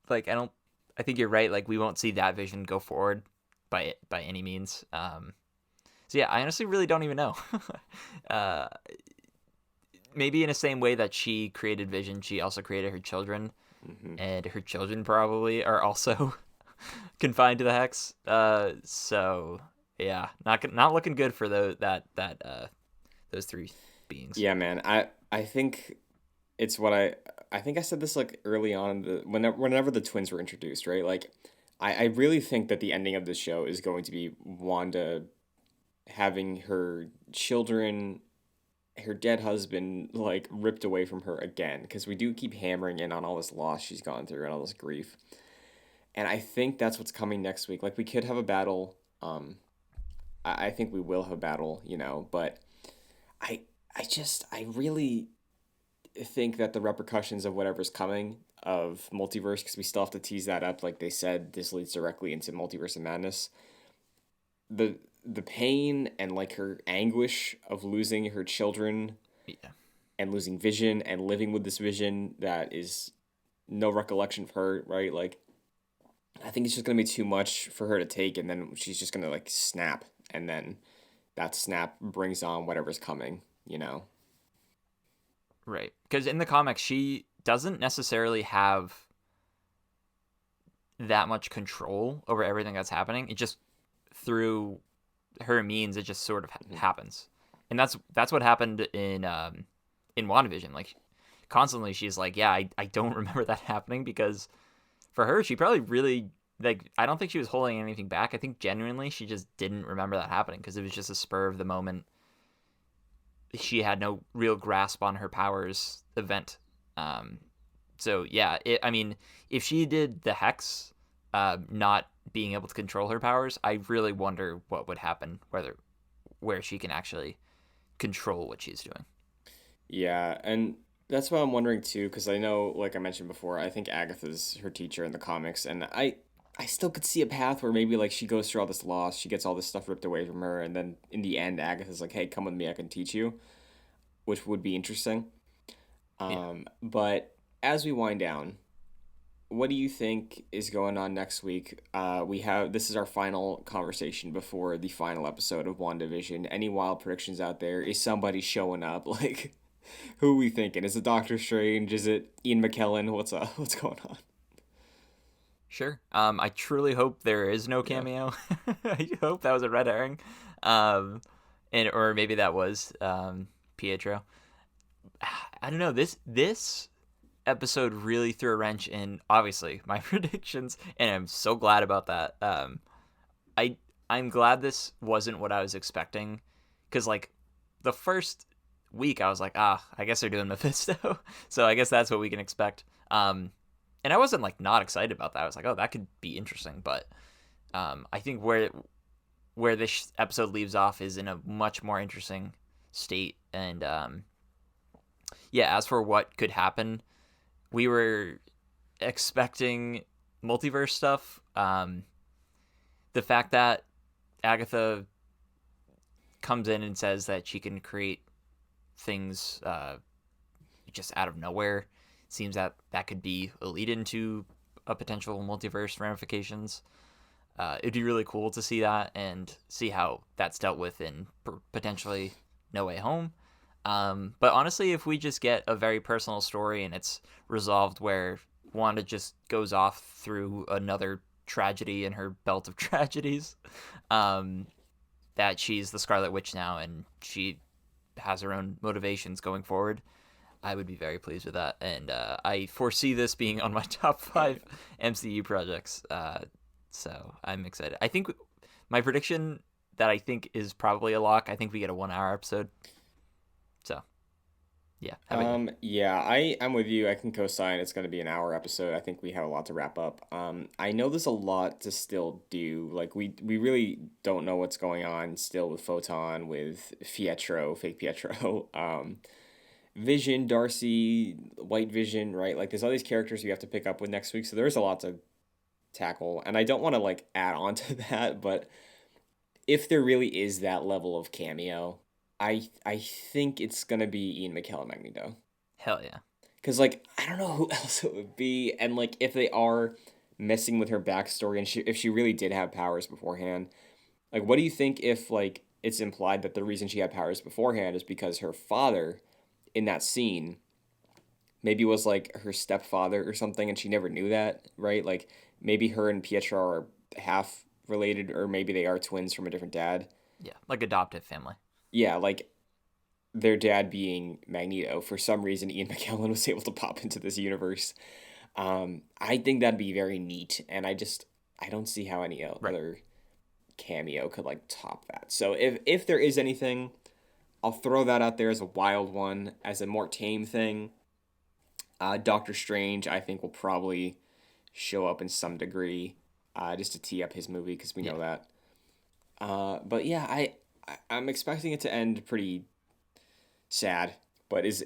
like I think you're right. Like we won't see that Vision go forward by any means. So yeah, I honestly really don't even know. uh, Maybe in the same way that she created Vision, she also created her children, Hmm. and her children probably are also confined to the hex. So yeah, not looking good for those three beings. Yeah, man. I think it's what I think I said this like early on whenever the twins were introduced, right? Like I really think that the ending of this show is going to be Wanda having her children, her dead husband like ripped away from her again, because we do keep hammering in on all this loss she's gone through and all this grief. And I think that's what's coming next week. Like we could have a battle. I think we will have a battle, you know, but I I really think that the repercussions of whatever's coming of multiverse, because we still have to tease that up, like they said, this leads directly into multiverse of madness. The pain and like her anguish of losing her children Yeah, and losing Vision and living with this Vision that is no recollection of her, right? Like I think it's just gonna be too much for her to take, and then she's just gonna like snap, and then that snap brings on whatever's coming, you know. right. Because in the comics, she doesn't necessarily have that much control over everything that's happening. It just through her means, it just sort of Mhm. happens, and that's what happened in WandaVision. Like constantly, she's like, "Yeah, I don't remember that happening," because for her, she probably really like. I don't think she was holding anything back. I think genuinely, she just didn't remember that happening because it was just a spur of the moment. She had no real grasp on her powers event. Um, so yeah, I mean, if she did the hex, not being able to control her powers, I really wonder what would happen, where she can actually control what she's doing. Yeah, and that's what I'm wondering too, because I know, like I mentioned before, I think Agatha's her teacher in the comics, and I still could see a path where maybe like she goes through all this loss, she gets all this stuff ripped away from her, and then in the end, Agatha's like, "Hey, come with me, I can teach you," which would be interesting. Yeah. But as we wind down, what do you think is going on next week? This is our final conversation before the final episode of WandaVision. Any wild predictions out there? Is somebody showing up? Like, who are we thinking? Is it Doctor Strange? Is it Ian McKellen? What's up? What's going on? Sure. I truly hope there is no Yeah. cameo. I hope that was a red herring. Um, and or maybe that was Pietro. I don't know. This episode really threw a wrench in obviously my predictions, and I'm so glad about that. I I'm glad this wasn't what I was expecting, because like the first week I was like, I guess they're doing Mephisto, so I guess that's what we can expect. And I wasn't like not excited about that. I was like, oh, that could be interesting, but I think where this episode leaves off is in a much more interesting state, and yeah, as for what could happen, we were expecting multiverse stuff. The fact that Agatha comes in and says that she can create things just out of nowhere seems that that could be a lead into a potential multiverse ramifications. It'd be really cool to see that and see how that's dealt with in potentially No Way Home. But honestly, if we just get a very personal story and it's resolved where Wanda just goes off through another tragedy in her belt of tragedies, that she's the Scarlet Witch now and she has her own motivations going forward, I would be very pleased with that. And I foresee this being on my top 5 MCU projects. So I'm excited. I think my prediction that I think is probably a lock, I think we get a 1-hour episode. So, yeah. How about you? Yeah, I'm with you. I can co-sign. It's going to be an hour episode. I think we have a lot to wrap up. I know there's a lot to still do. Like we really don't know what's going on still with Photon, with Pietro, fake Pietro, Vision, Darcy, White Vision, right? Like there's all these characters you have to pick up with next week. So there's a lot to tackle, and I don't want to like add on to that, but if there really is that level of cameo, I think it's gonna be Ian McKellen Magneto. Hell yeah. Cause like I don't know who else it would be, and like if they are messing with her backstory and if she really did have powers beforehand, like what do you think if like it's implied that the reason she had powers beforehand is because her father in that scene maybe was like her stepfather or something and she never knew that, right? Like maybe her and Pietro are half related or maybe they are twins from a different dad. Yeah, like adoptive family. Yeah, like their dad being Magneto. For some reason, Ian McKellen was able to pop into this universe. I think that'd be very neat, and I don't see how any Right. other cameo could like top that. So if there is anything, I'll throw that out there as a wild one, as a more tame thing. Doctor Strange, I think, will probably show up in some degree, just to tee up his movie because we Yeah. know that. But yeah, I'm expecting it to end pretty sad. But is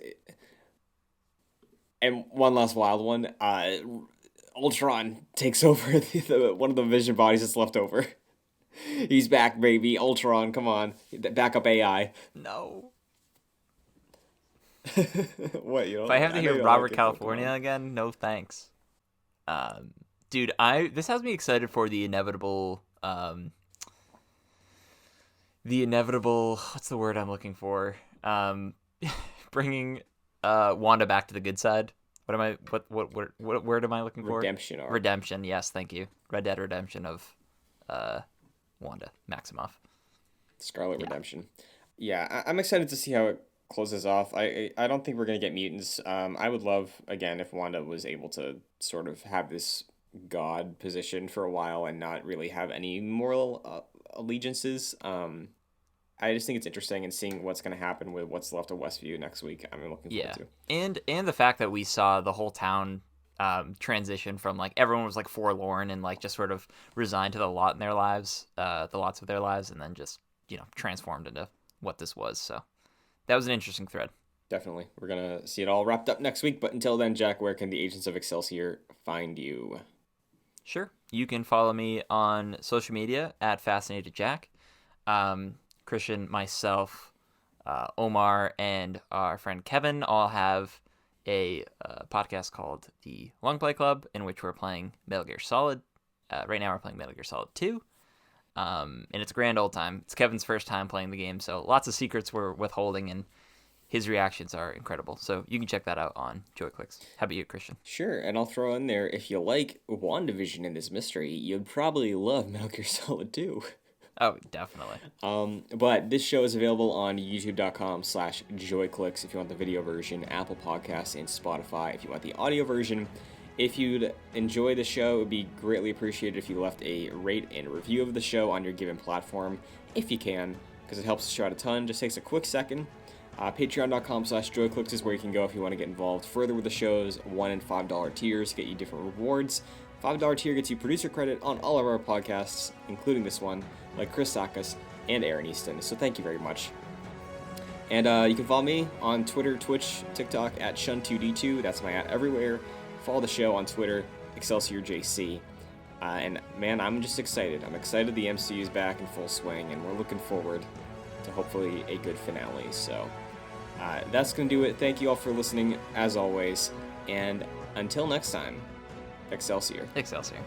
and one last wild one. Ultron takes over one of the Vision bodies that's left over. He's back, baby. Ultron, come on, backup AI. No. What you If I know? have to I know hear you don't like Robert it, but come California on. again, no thanks. Um, Dude, I this has me excited for the inevitable what's the word I'm looking for? Bringing Wanda back to the good side. What am I what word am I looking for? Redemption arc, Redemption. Yes, thank you. Red Dead Redemption of uh Wanda Maximoff. Scarlet Yeah. Redemption. Yeah, I'm excited to see how it closes off. I don't think we're gonna get mutants. I would love again if Wanda was able to sort of have this god position for a while and not really have any moral allegiances. I just think it's interesting and seeing what's gonna happen with what's left of Westview next week. I'm looking forward Yeah. to. And the fact that we saw the whole town transition from like everyone was like forlorn and like just sort of resigned to the lot in their lives, the lots of their lives, and then just transformed into what this was. So that was an interesting thread. Definitely, we're gonna see it all wrapped up next week. But until then, Jack, where can the agents of Excelsior find you? Sure. You can follow me on social media at Fascinated Jack. Christian, myself, Omar, and our friend Kevin all have a podcast called the Long Play Club, in which we're playing Metal Gear Solid. Right now we're playing Metal Gear Solid 2. And it's a grand old time. It's Kevin's first time playing the game, so lots of secrets we're withholding, and his reactions are incredible. So you can check that out on JoyClicks. How about you, Christian? Sure, and I'll throw in there, if you like WandaVision in this mystery, you'd probably love Metal Gear Solid 2. Oh, definitely. But this show is available on youtube.com/joyclicks if you want the video version, Apple Podcasts, and Spotify if you want the audio version. If you'd enjoy the show, it would be greatly appreciated if you left a rate and review of the show on your given platform, if you can, because it helps the show out a ton. Just takes a quick second. Patreon.com/joyclicks is where you can go if you want to get involved further with the show's $1 and $5 tiers, get you different rewards. $5 tier gets you producer credit on all of our podcasts, including this one, like Chris Sakas and Aaron Easton. So thank you very much. And you can follow me on Twitter, Twitch, TikTok at Shun2D2. That's my at everywhere. Follow the show on Twitter, ExcelsiorJC. And man, I'm just excited. I'm excited the MCU is back in full swing, and we're looking forward to hopefully a good finale. So that's going to do it. Thank you all for listening, as always. And until next time, Excelsior. Excelsior.